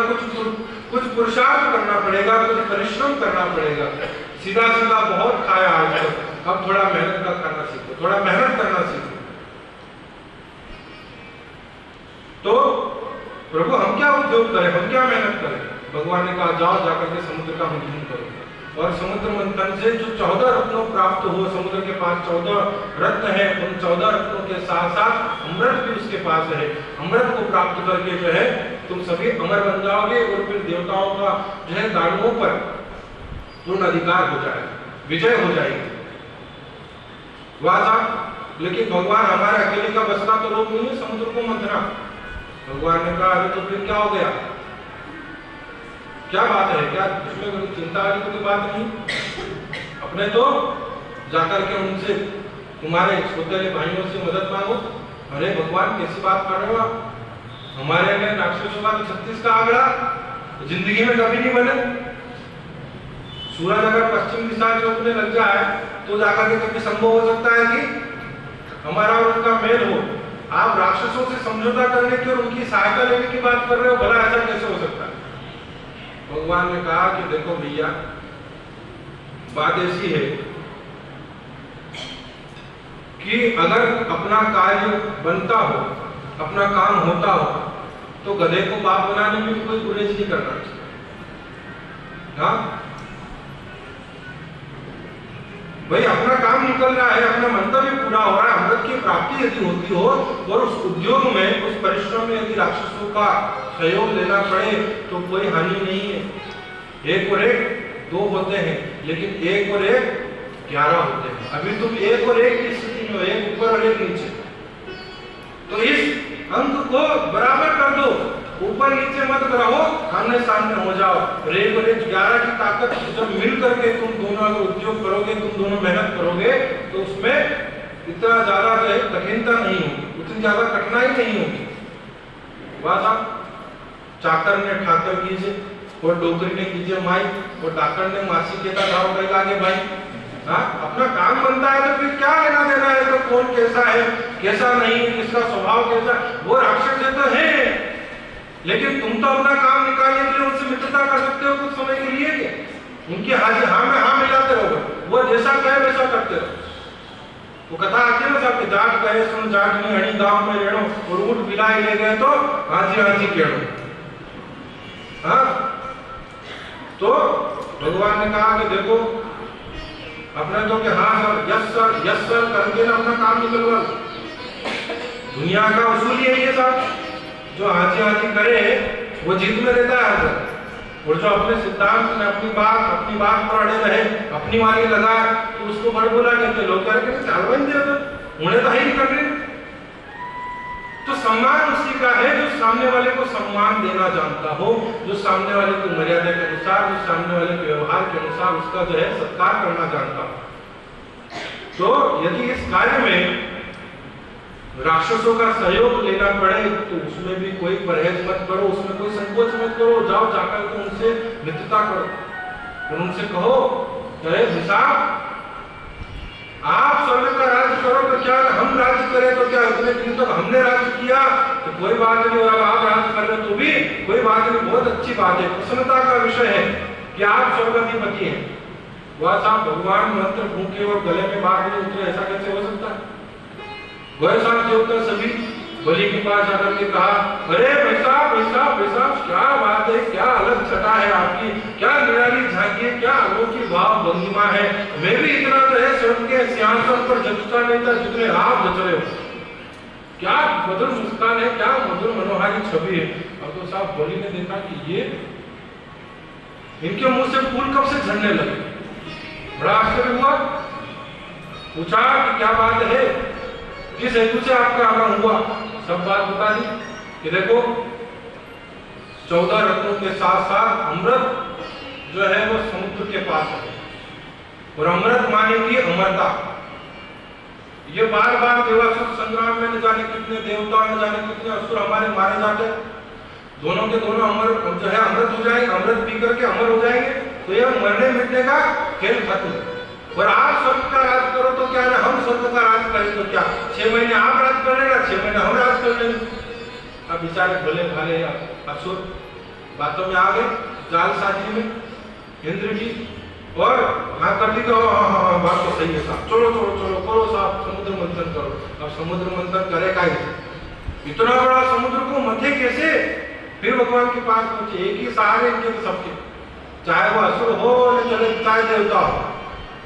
कुछ पुरुषार्थ करना पड़ेगा, कुछ परिश्रम करना पड़ेगा। सीधा सीधा बहुत खाया आज तक, अब थोड़ा मेहनत का खाना सीखो, थोड़ा मेहनत करना सीखो। तो प्रभु हम क्या उद्योग करें, हम क्या मेहनत करें? भगवान ने कहा जाओ, जाकर के समुद्र का मंथन करो, और समुद्र मंथन से जो 14 रत्नों प्राप्त हो, समुद्र के पास 14 रत्न है, उन 14 रत्नों के साथ साथ अमृत भी उसके पास है। अमृत को प्राप्त करके जो है तुम सभी अमर बन जाओगे और फिर देवताओं का जो है दानवों पर पूर्ण अधिकार हो जाएगा, विजय हो जाएगी। वहां था, लेकिन भगवान हमारे अकेले का बस का तो लोग नहीं है समुद्र को मंथना। भगवान ने कहा अरे तो फिर क्या हो गया, क्या बात है, क्या उसमें कोई चिंता वाली कोई बात नहीं। अपने तो जाकर के उनसे तुम्हारे सौतेले भाइयों से मदद मांगो। अरे भगवान कैसी बात कर रहे हो आप, हमारे में राक्षसों का 36 का आंकड़ा जिंदगी में कभी नहीं बने। सूरज अगर पश्चिम दिशा से उठने लग जाए तो जाकर के कभी संभव हो सकता है कि हमारा और उनका मेल हो। आप राक्षसों से समझौता करने की और उनकी सहायता लेने की बात कर रहे हो, भला ऐसा कैसे हो सकता है। भगवान ने कहा कि देखो भैया, बात ऐसी है कि अगर अपना कार्य बनता हो, अपना काम होता हो, तो गधे को बाप बनाने में भी कोई गुरेज नहीं करना चाहिए। हाँ भाई, अपना काम निकल रहा है, अपना मंतव्य पूरा हो रहा है, अमृत की प्राप्ति यदि होती हो और उस उद्योग में, उस परिश्रम में यदि राक्षसों का सहयोग लेना पड़े तो कोई हानि नहीं है। 1 और 1 2 होते हैं, लेकिन 1 और 1 11 होते हैं। अभी तुम 1 और 1 की स्थिति में हो, 1 ऊपर और 1 नीचे, तो इस अंक को बराबर कर दो, ऊपर नीचे मत रहो, आमने सामने हो जाओ। 1 और 1 11 की ताकत जब मिल करके तुम दोनों अगर उद्योग करोगे, तुम दोनों मेहनत करोगे, तो उसमें इतना ज्यादा जो है कठिनता नहीं होगी, उतनी ज्यादा कठिनाई नहीं होगी। वाह, चाकर ने ठाकर कीजिए और डोकरी ने कीजिए माई, और डाकर ने मासी के गाँव कह लागे भाई। हाँ, अपना काम बनता है तो फिर क्या लेना देना है तो कौन कैसा है कैसा नहीं, किसका स्वभाव कैसा, वो राक्षस तो है, लेकिन तुम तो अपना काम निकालने के लिए उनसे मित्रता कर सकते हो कुछ समय के लिए। क्या उनकी हाजिर हाँ में हाँ मिलाते रहोगे, वो जैसा कहे वैसा करते रहो। वो कथा आती है ना सबके, जाट कहे सुन जाट नहीं हणी गांव में रेणो, और ऊंट बिलाई ले गए तो हाजी हाजी केड़ो। हाँ, तो भगवान ने कहा कि देखो अपने तो कि हाँ सर यस सर करके ना अपना काम निकलवा। दुनिया का उसूल ही है ये सब, जो हाजी हाजी करे वो जीत में रहता है सर, और जो अपने सिद्धांत में अपनी बात पर अड़े रहे, अपनी वाली लगाए, तो उसको बड़बोला कहते लोग करके चालवा ही दे, उन्हें तो ही नहीं कर रहे। तो सम्मान उसी का है जो सामने वाले को सम्मान देना जानता हो, जो सामने वाले को मर्यादा के अनुसार, जो सामने वाले के व्यवहार के अनुसार उसका जो है सत्कार करना जानता हो। तो यदि इस कार्य में राक्षसों का सहयोग लेना पड़े तो उसमें भी कोई परहेज मत करो, उसमें कोई संकोच मत करो, जाओ जाकर के उनसे मित्रता करो और उनसे कहो अरे साहब आप स्वर्ग का राज्य करो तो क्या, हम राज्य करें तो क्या, इतने दिन तक हमने राज्य किया तो कोई बात नहीं, और आप राज्य कर रहे तो भी कोई बात नहीं, बहुत अच्छी बात है, प्रसन्नता का विषय है कि आप स्वर्गाधिपति हैं। वह साहब भगवान मंत्र भूखे और गले में बात नहीं उतरे, ऐसा कैसे हो सकता है। वह साहब देवता सभी बलि के पास जाकर के कहा अरे भाई साहब क्या बात है, क्या अलग छटा है आपकी, क्या निराली झांकी है, क्या अनोखी भाव भंगिमा है। मैं भी इतना तो है स्वयं के सिंहासन पर जचता नहीं था जितने आप जच रहे हो। क्या मधुर मुस्कान है, क्या मधुर मनोहारी छवि है। अब तो साहब बलि ने देखा कि ये इनके मुंह से फूल कब से झड़ने लगे, बड़ा आश्चर्य हुआ, पूछा कि क्या बात है, किस हेतु से आपका आना हुआ। सब बात बता दी कि देखो 14 रत्नों के साथ साथ अमृत जो है वो समुद्र के पास है, और अमृत माने की अमरता। ये बार बार देवासुर संग्राम में न जाने कितने देवता, न जाने कितने असुर हमारे मारे जाते, दोनों के दोनों अमर जो है अमृत हो जाएंगे, अमृत पी करके अमर हो जाएंगे। तो यह मरने मिटने का खेल खत्म। और आप स्वर्ग का राज करो तो क्या ना, हम स्वर्ग का राज करें तो क्या, 6 महीने आप राज कर लेना, 6 महीने हम राज कर लेंगे। अब बेचारे भले भाले असुर बातों में आ गए, जालसाजी में इंद्र की, और हाँ कर दी तो हाँ बात तो सही है साहब, चलो करो साहब, समुद्र मंथन करो। अब समुद्र मंथन करे का इतना बड़ा समुद्र को मथे कैसे। फिर भगवान के पास पहुंचे, एक ही सहारे इनके सबके, चाहे वो असुर हो चाहे देवता हो,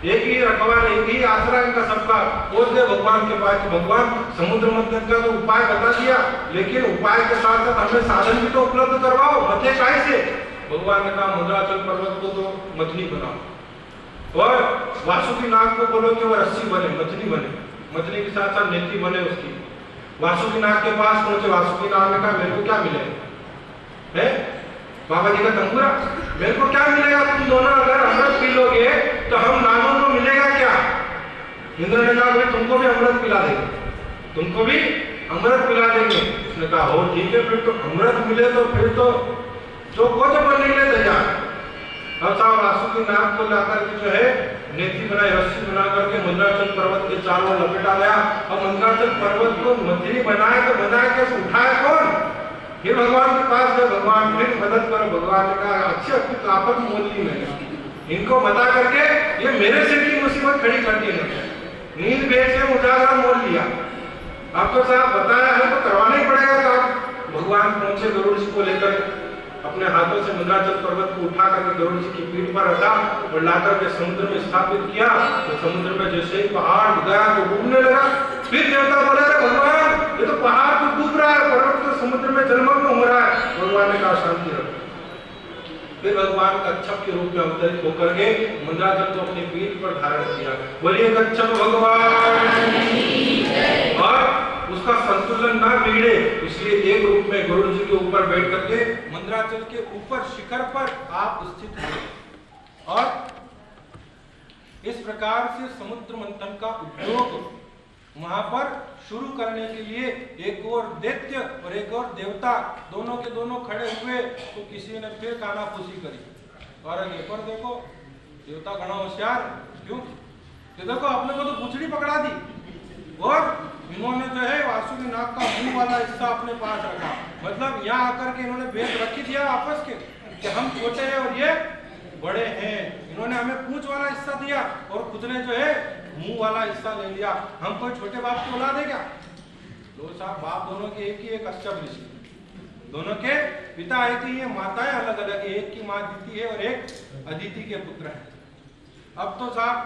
एक ही रखवाला, एक ही आसरा इनका सबका। पहुंच गए भगवान के पास। भगवान समुद्र मंथन का तो उपाय बता दिया, लेकिन उपाय के साथ साथ हमें साधन भी तो उपलब्ध करवाओ। मथे काय से? भगवान ने कहा मंदराचल पर्वत को तो मछली बनाओ और वासुकी नाग को बोलो कि वो रस्सी बने, मछली बने, मछली के साथ साथ नेति बने उसकी। वासुकी नाग के पास पहुंचे। वासुकी नाग ने कहा मेरे को क्या मिलेगा? है बाबा जी का तंबूरा, मेरे को क्या मिलेगा? तुम दोनों अगर अमृत पी लोगे तो हम नागों को मिलेगा क्या? इंद्र ने कहा भाई तुमको भी अमृत पिला देंगे, तुमको भी अमृत पिला देंगे। उसने कहा हो ठीक है, फिर तो अमृत मिले तो फिर तो जो कुछ बनने के लिए तैयार। अब साहब वासुकी नाग को लाकर के जो है नेति बनाई, रस्सी बना करके मंदराचल पर्वत के चारों ओर लपेटा गया। अब मंदराचल पर्वत को मछली बनाए तो बनाए कैसे? उठाया कौन? फिर भगवान के पास गए। भगवान फिर मदद करो। भगवान ने कहा अच्छी अपनी ताकत मोल ली मैंने, इनको बता करके ये मेरे से की मुसीबत खड़ी कर दी है। नींद बेच के उजागरा मोल लिया। अब तो साहब बताया है तो करवाना ही पड़ेगा काम। भगवान पहुंचे गरुड़ जी को लेकर, अपने हाथों से मंदराचल पर्वत को उठा करके गरुड़ जी की पीठ पर रखा और लाकर के समुद्र में स्थापित किया। तो समुद्र में जैसे ही पहाड़ गया तो डूबने लगा। फिर देवता बोले अरे भगवान ये तो पहाड़ तो डूब रहा है, पर्वत तो समुद्र में जलमग्न हो रहा है। भगवान ने कहा शांति रखो। फिर भगवान कच्छप के रूप में अवतरित होकर के मंदराचल को अपनी पीठ पर धारण किया। बोलिए कच्छप भगवान। और उसका संतुलन ना बिगड़े इसलिए एक रूप में गरुड़ जी के ऊपर बैठ करके मंदराचल के ऊपर शिखर पर आप स्थित हैं। और इस प्रकार से समुद्र मंथन का उद्योग वहां पर शुरू करने के लिए एक और दैत्य और एक और देवता दोनों के दोनों खड़े हुए। तो किसी ने फिर कानाफूसी करी और आगे पर देखो देवता घना होशियार, क्यों? तो देखो अपने को तो पूंछड़ी पकड़ा दी और इन्होंने जो है वासुकी नाग का मुंह वाला हिस्सा अपने पास रखा। मतलब यहाँ आकर के इन्होंने भेद रख दिया आपस के कि हम छोटे हैं और ये बड़े हैं। इन्होंने हमें पूंछ वाला हिस्सा दिया और खुद ने जो है मुंह वाला हिस्सा ले लिया। हम कोई छोटे बाप की औलाद है क्या? लो साहब बाप दोनों के एक ही है, कश्यप ऋषि। दोनों के पिता एक ही है, माताएं अलग अलग है। एक की माँ अदिति है और एक अदिति के पुत्र है। अब तो साहब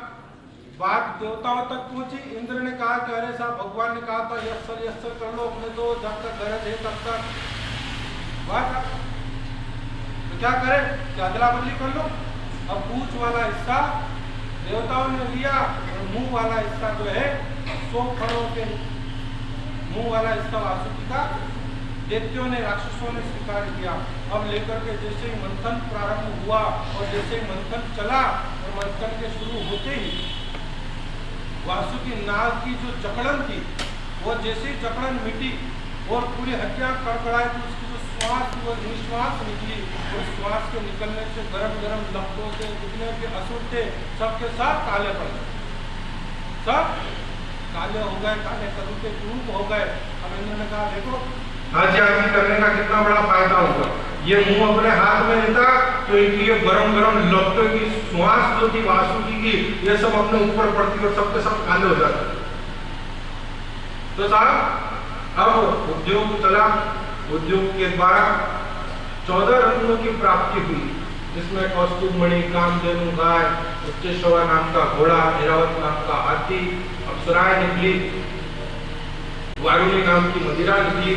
बात देवताओं तक पहुंची। इंद्र ने कहा कि अरे साहब भगवान ने कहा था यस्सर कर लो अपने तो जब तक गरज है तब तक। बात तो क्या करें कि अदला बदली कर लो। अब पूंछ वाला हिस्सा देवताओं ने लिया और मुंह वाला हिस्सा जो है 100 फणों के मुंह वाला हिस्सा वासुकी का दैत्यों ने राक्षसों ने स्वीकार किया। अब लेकर के जैसे ही मंथन प्रारंभ हुआ और जैसे ही मंथन चला और मंथन के शुरू होते ही वासुकी नाग की जो जकड़न थी वो जैसे ही जकड़न मिटी और पूरी हड्डियां कड़कड़ाई तो उसकी जो श्वास थी वो निश्वास निकली और श्वास के निकलने से गरम गरम लपटों से जितने भी असुर थे सबके साथ काले पड़ गए, सब काले हो गए, काले कदू के रूप हो गए। अब इंद्र ने कहा देखो हाजी करने का कितना बड़ा फायदा होगा। ये मुंह अपने हाथ में लेता तो इनकी गरम गरम लपटों की श्वास जो थी वासुकी की ये सब अपने ऊपर पड़ती और सबके सब काले हो जाते। तो साहब अब उद्योग चला। उद्योग के द्वारा 14 रत्नों की प्राप्ति हुई, जिसमें कौस्तुभ मणि, कामधेनु गाय, उच्चेश्वर नाम का घोड़ा, ऐरावत नाम का हाथी, अप्सराएं निकली, वारुणी नाम की मदिरा निकली,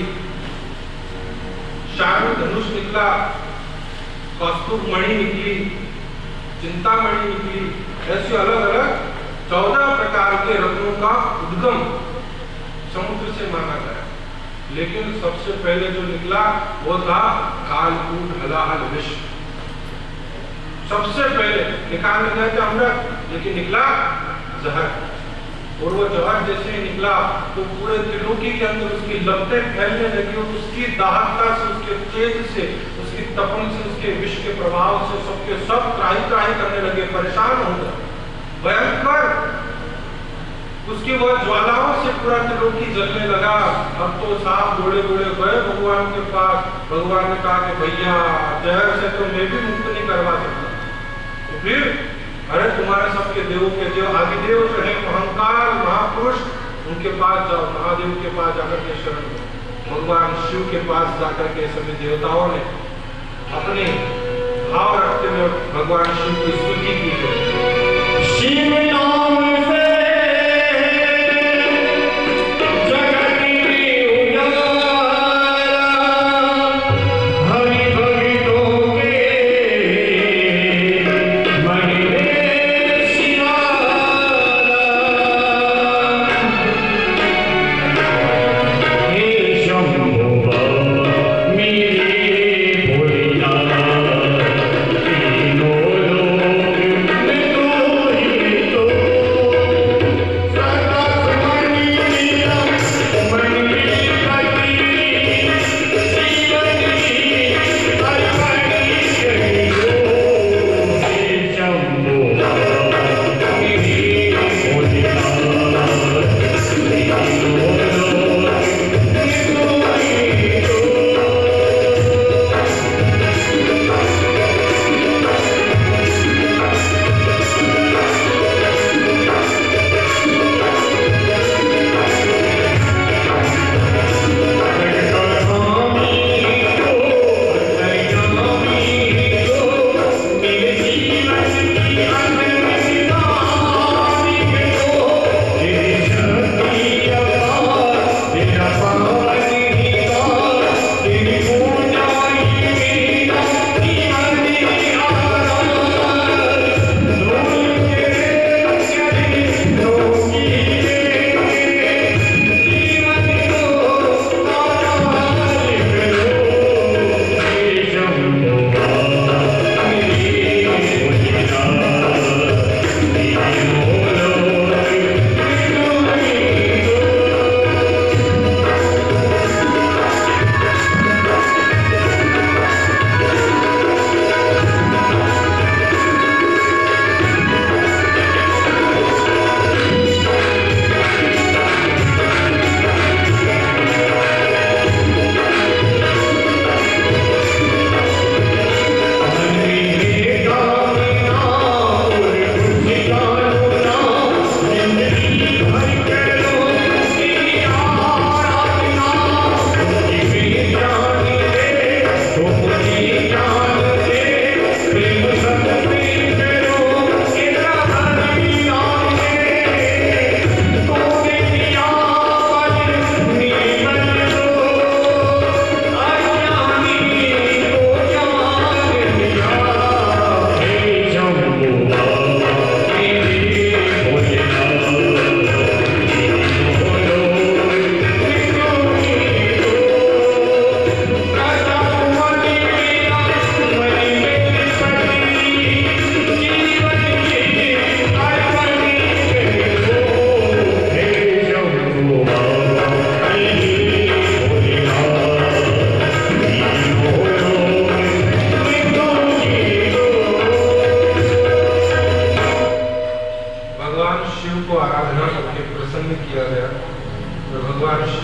शारू धनुष निकला, कौस्तुभ मणि निकली, चिंतामणि निकली। ऐसे अलग अलग 14 प्रकार के रत्नों का उद्गम समुद्र से माना गया। लेकिन सबसे पहले जो निकला वो था कालकूट हलाहल विष। सबसे पहले निकालने गए थे अमृत, लेकिन निकला जहर। और वो जहर जैसे ही निकला तो पूरे त्रिलोकी के अंदर उसकी लपटें फैलने लगी और उसकी दाहकता से, उसके तेज से, उसकी तपन से, उसके विष के प्रभाव से सबके सब त्राही त्राही करने लगे, परेशान हो गए। भयंकर उसकी वह ज्वालाओं से पूरा त्रिलोकी जलने लगा। अब तो साफ दौड़े दौड़े गए भगवान के पास। भगवान ने कहा कि भैया जहर से तो मैं भी मुक्त नहीं करवा सकता। तो फिर अरे तुम्हारे सबके देवों के देव आदिदेव जो है अहंकार महापुरुष, उनके पास जाओ, महादेव के पास जाकर के शरण लो। भगवान शिव के पास जाकर के सभी देवताओं ने अपने भाव रखते हुए भगवान शिव की स्तुति की है।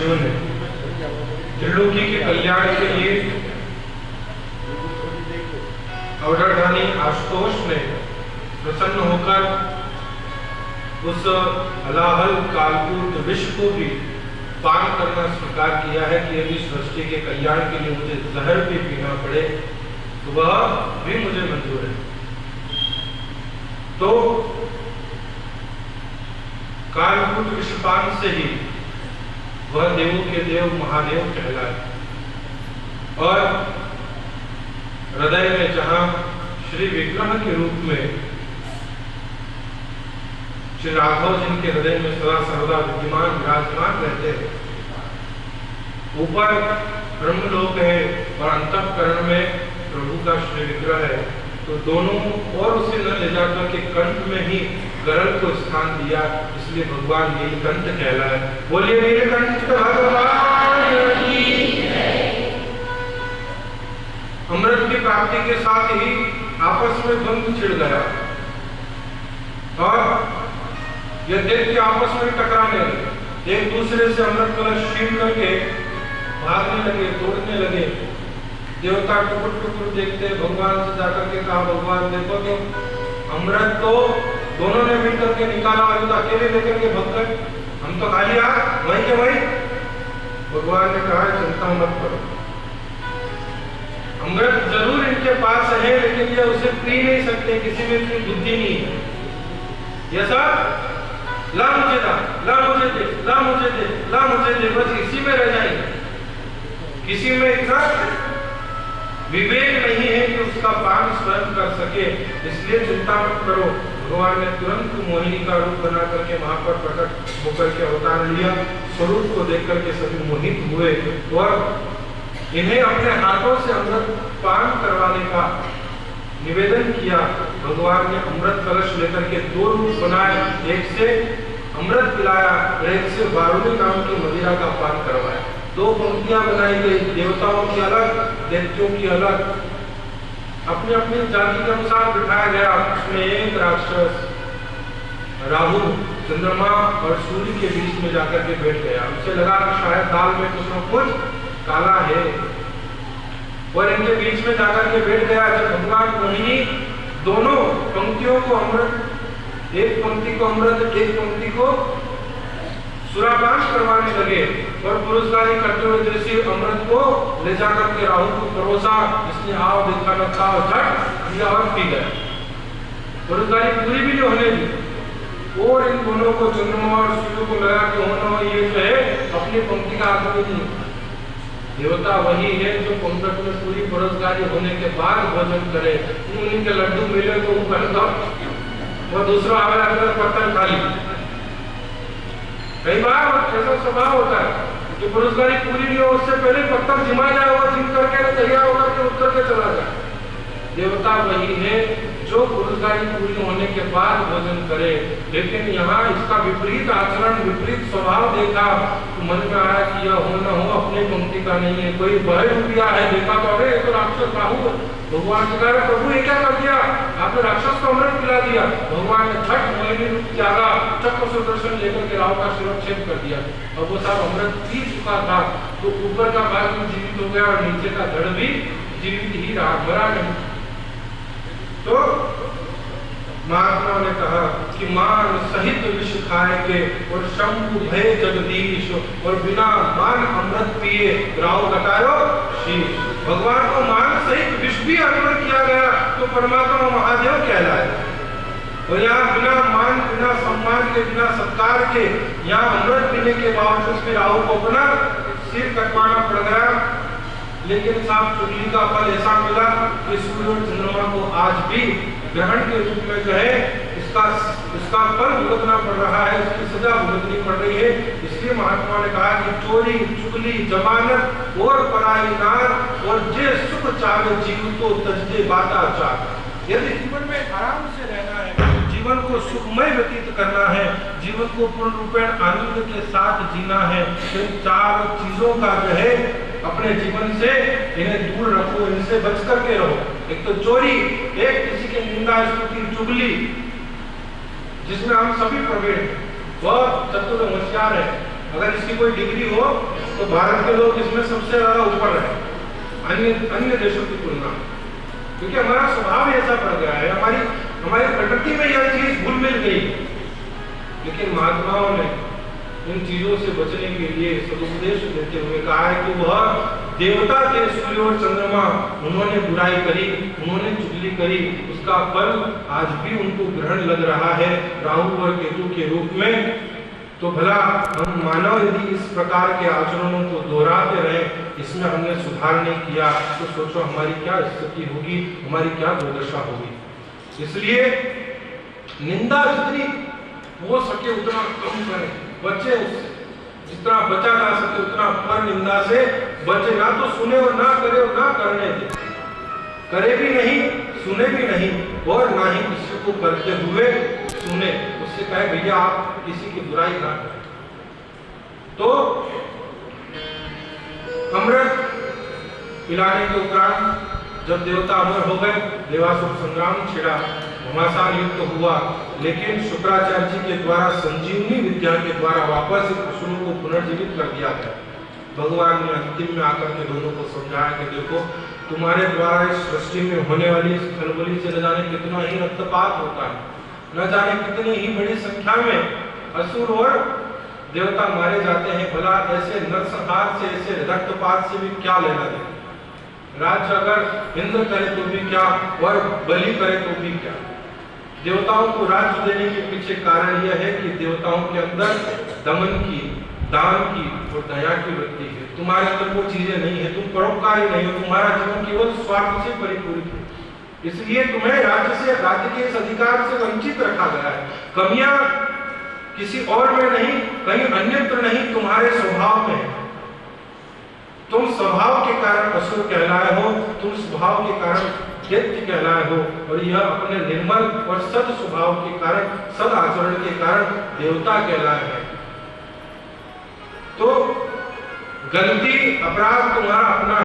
महर्षियों ने त्रिलोकी के कल्याण के लिए अवधरानी आशुतोष ने प्रसन्न होकर उस हलाहल कालकूट विष को भी पान करना स्वीकार किया है कि यदि सृष्टि के कल्याण के लिए मुझे जहर भी पीना पड़े तो वह भी मुझे मंजूर है। तो कालकूट विषपान से ही वह देवों के देव महादेव कहलाए और हृदय में जहां श्री विग्रह के रूप में श्री राघव जिनके हृदय में सदा सर्वदा विद्यमान विराजमान रहते हैं, ऊपर ब्रह्मलोक है और अंतःकरण में प्रभु का श्री विग्रह है, तो दोनों और उसे न ले जाकर के कंठ में ही गरल को स्थान दिया, इसलिए भगवान नीलकंठ कहलाए। बोलिए नीलकंठ भगवान की जय। अमृत की प्राप्ति के साथ ही आपस में द्वंद्व छिड़ गया और ये देख के आपस में टकराने लगे, एक दूसरे से अमृत कलश छीन करके भागने लगे, तोड़ने लगे। देवता टुकुर टुकुर देखते भगवान से जाकर के कहा, भगवान देखो तो अमृत तो दोनों ने मिलकर के निकाला, तो अकेले लेकर के भग गए, हम तो खाली आ वहीं के वहीं। भगवान ने कहा चिंता मत करो, अमृत जरूर इनके पास है लेकिन ये उसे पी नहीं सकते, किसी में इतनी बुद्धि नहीं है। ये सब ला मुझे दे, ला मुझे दे, ला मुझे दे, ला मुझे दे, बस इसी में रह जाएंगे। किसी में इतना विवेक नहीं है कि उसका पान स्वयं कर सके, इसलिए चिंता मत करो। भगवान ने तुरंत मोहिनी का रूप बना करके वहां पर प्रकट होकर के अवतार लिया। स्वरूप को देख करके सभी मोहित हुए और इन्हें अपने हाथों से अमृत पान करवाने का निवेदन किया। भगवान ने अमृत कलश लेकर के दो रूप बनाए, एक से अमृत पिलाया और एक से वारुणी नाम की मदिरा का पान करवाया। दो पंक्तियां बनाई गई, देवताओं की अलग, दैत्यों की अलग, अपनी अपनी जाति के अनुसार बिठाया गया। उसमें एक राक्षस राहु चंद्रमा और सूर्य के बीच में जाकर के बैठ गया। उसे लगा कि शायद दाल में कुछ न कुछ काला है और इनके बीच में जाकर के बैठ गया। जब भगवान मोहिनी दोनों पंक्तियों को अमृत, एक पंक्ति को अमृत, एक पंक्ति को सुरापान करवाने लगे और पुरस्कारी करते हुए जैसे अमृत को ले जाकर के राहु को परोसा, इसने आओ देखा न था झट दिया और पी गया। पुरस्कारी पूरी भी नहीं होने दी और इन दोनों को चंद्रमा और सूर्य को लगा के होना ये जो है अपनी पंक्ति का आदमी नहीं। देवता वही है जो पंकज में पूरी पुरस्कारी होने के बाद भोजन करे। उनके लड्डू मिले तो वो दूसरा आवेला पत्थर खाली। कई बार ऐसा स्वभाव होता है कि पुरस्कारी पूरी नहीं हो उससे पहले पत्थर जिमा जाए, वो जिम करके तैयार होकर के उतर के चला जाए। देवता वही है जो पुरस्कारी पूरी होने के बाद भोजन करे, लेकिन यहाँ इसका विपरीत आचरण, विपरीत स्वभाव देखा तो मन में आया कि यह हो न हो अपने पंक्ति का नहीं है, कोई बह रुपया है। देखा तो अरे तो राक्षस राहु, भगवान से कह रहे प्रभु ये क्या कर दिया, आपने राक्षस को अमृत पिला दिया। भगवान ने छठ मोहिनी रूप त्यागा, चक्र सुदर्शन लेकर के राहु का शिरोच्छेद कर दिया। अब वो साहब अमृत पी चुका था तो ऊपर का भाग भी जीवित हो गया और नीचे का धड़ भी जीवित ही रहा, मरा नहीं। तो महात्मा ने कहा कि मान सहित विष खाए के और शंभु भय जगदीश और बिना मान अमृत पिए राव घटायो शीश। भगवान को मान सहित विष भी अर्पण किया गया तो परमात्मा महादेव कहलाए। और यहाँ बिना मान, बिना सम्मान के, बिना सत्कार के यहाँ अमृत पीने के बावजूद भी राहु को अपना सिर कटवाना पड़ गया। लेकिन साहब चुगली का फल ऐसा मिला कि सूर्य और चंद्रमा को आज भी ग्रहण के रूप में जो है इसका फल भुगतना पड़ रहा है, इसकी सजा भुगतनी पड़ रही है। इसलिए महात्मा ने कहा कि चोरी चुगली जमानत और पराई नार और जे सुख चाहे जीव तो तजदे बाता चाह। यदि जीवन में आराम से रहना है, जीवन को सुखमय व्यतीत करना है, जीवन को पूर्ण रूपेण आनंद के साथ जीना है, तो चार चीजों का जो है अपने जीवन से इन्हें दूर रखो, इनसे बच करके रहो। एक तो चोरी, एक किसी की निंदा स्तुति चुगली जिसमें हम सभी प्रवीण, वह चतुर होशियार है, अगर इसकी कोई डिग्री हो तो भारत के लोग इसमें सबसे ज्यादा ऊपर रहे अन्य देशों की तुलना में, क्योंकि हमारा स्वभाव ऐसा पड़ गया है, हमारी प्रकृति में यह चीज घुल मिल गई। लेकिन महात्माओं ने इन चीजों से बचने के लिए सदुपदेश देते हुए कहा है कि वह देवता थे सूर्य और चंद्रमा, उन्होंने बुराई करी, उन्होंने चुगली करी, उसका फल आज भी उनको ग्रहण लग रहा है राहु और केतु के रूप में। तो भला हम मानव यदि इस प्रकार के आचरणों को दोहराते रहे, इसमें हमने सुधार नहीं किया, तो सोचो हमारी क्या स्थिति होगी, हमारी क्या दुर्दशा होगी। इसलिए निंदा जितनी हो सके उतना कम करें, बचे उससे, जितना बचा जा सके उतना पर निंदा से बचे। ना तो सुने और ना करे और ना करने दे, करे भी नहीं, सुने भी नहीं, और ना ही किसी को करते हुए सुने। उससे कहे भैया आप किसी की बुराई ना करें। तो अमृत पिलाने के उपरांत जब देवता अमर हो गए, देवासुर संग्राम छिड़ा, घमासान युद्ध हुआ, लेकिन शुक्राचार्य जी के द्वारा संजीवनी विद्या के द्वारा वापस इस असुरों को पुनर्जीवित कर दिया गया। भगवान ने अंतिम में आकर के दोनों को समझाया कि देखो तुम्हारे द्वारा इस सृष्टि में होने वाली इस खलबली से न जाने कितना ही रक्तपात होता है, न जाने कितनी ही बड़ी संख्या में असुर और देवता मारे जाते हैं। भला ऐसे नरसंहार से, ऐसे रक्तपात से भी क्या लेना देना। राज्य अगर इंद्र करे तो भी क्या, और बलि करे तो भी क्या। देवताओं को राज्य देने के पीछे कारण यह है कि देवताओं के अंदर दमन की, दान की और दया की वृत्ति है। तुम्हारे अंदर वो चीजें नहीं है, तुम परोपकारी नहीं हो, तुम्हारा जीवन केवल स्वार्थ से परिपूरित है। इसलिए तुम्हें राज्य के इस अधिकार से वंचित रखा गया है। कमियां किसी और में नहीं, कहीं अन्यत्र नहीं, तुम्हारे स्वभाव में है। तुम स्वभाव के कारण असुर कहलाए हो, तुम स्वभाव के कारण दैत्य कहलाए हो, और यह अपने निर्मल और सद स्वभाव के कारण, सद आचरण के कारण देवता कहलाए हैं। तो गलती अपराध तुम्हारा अपना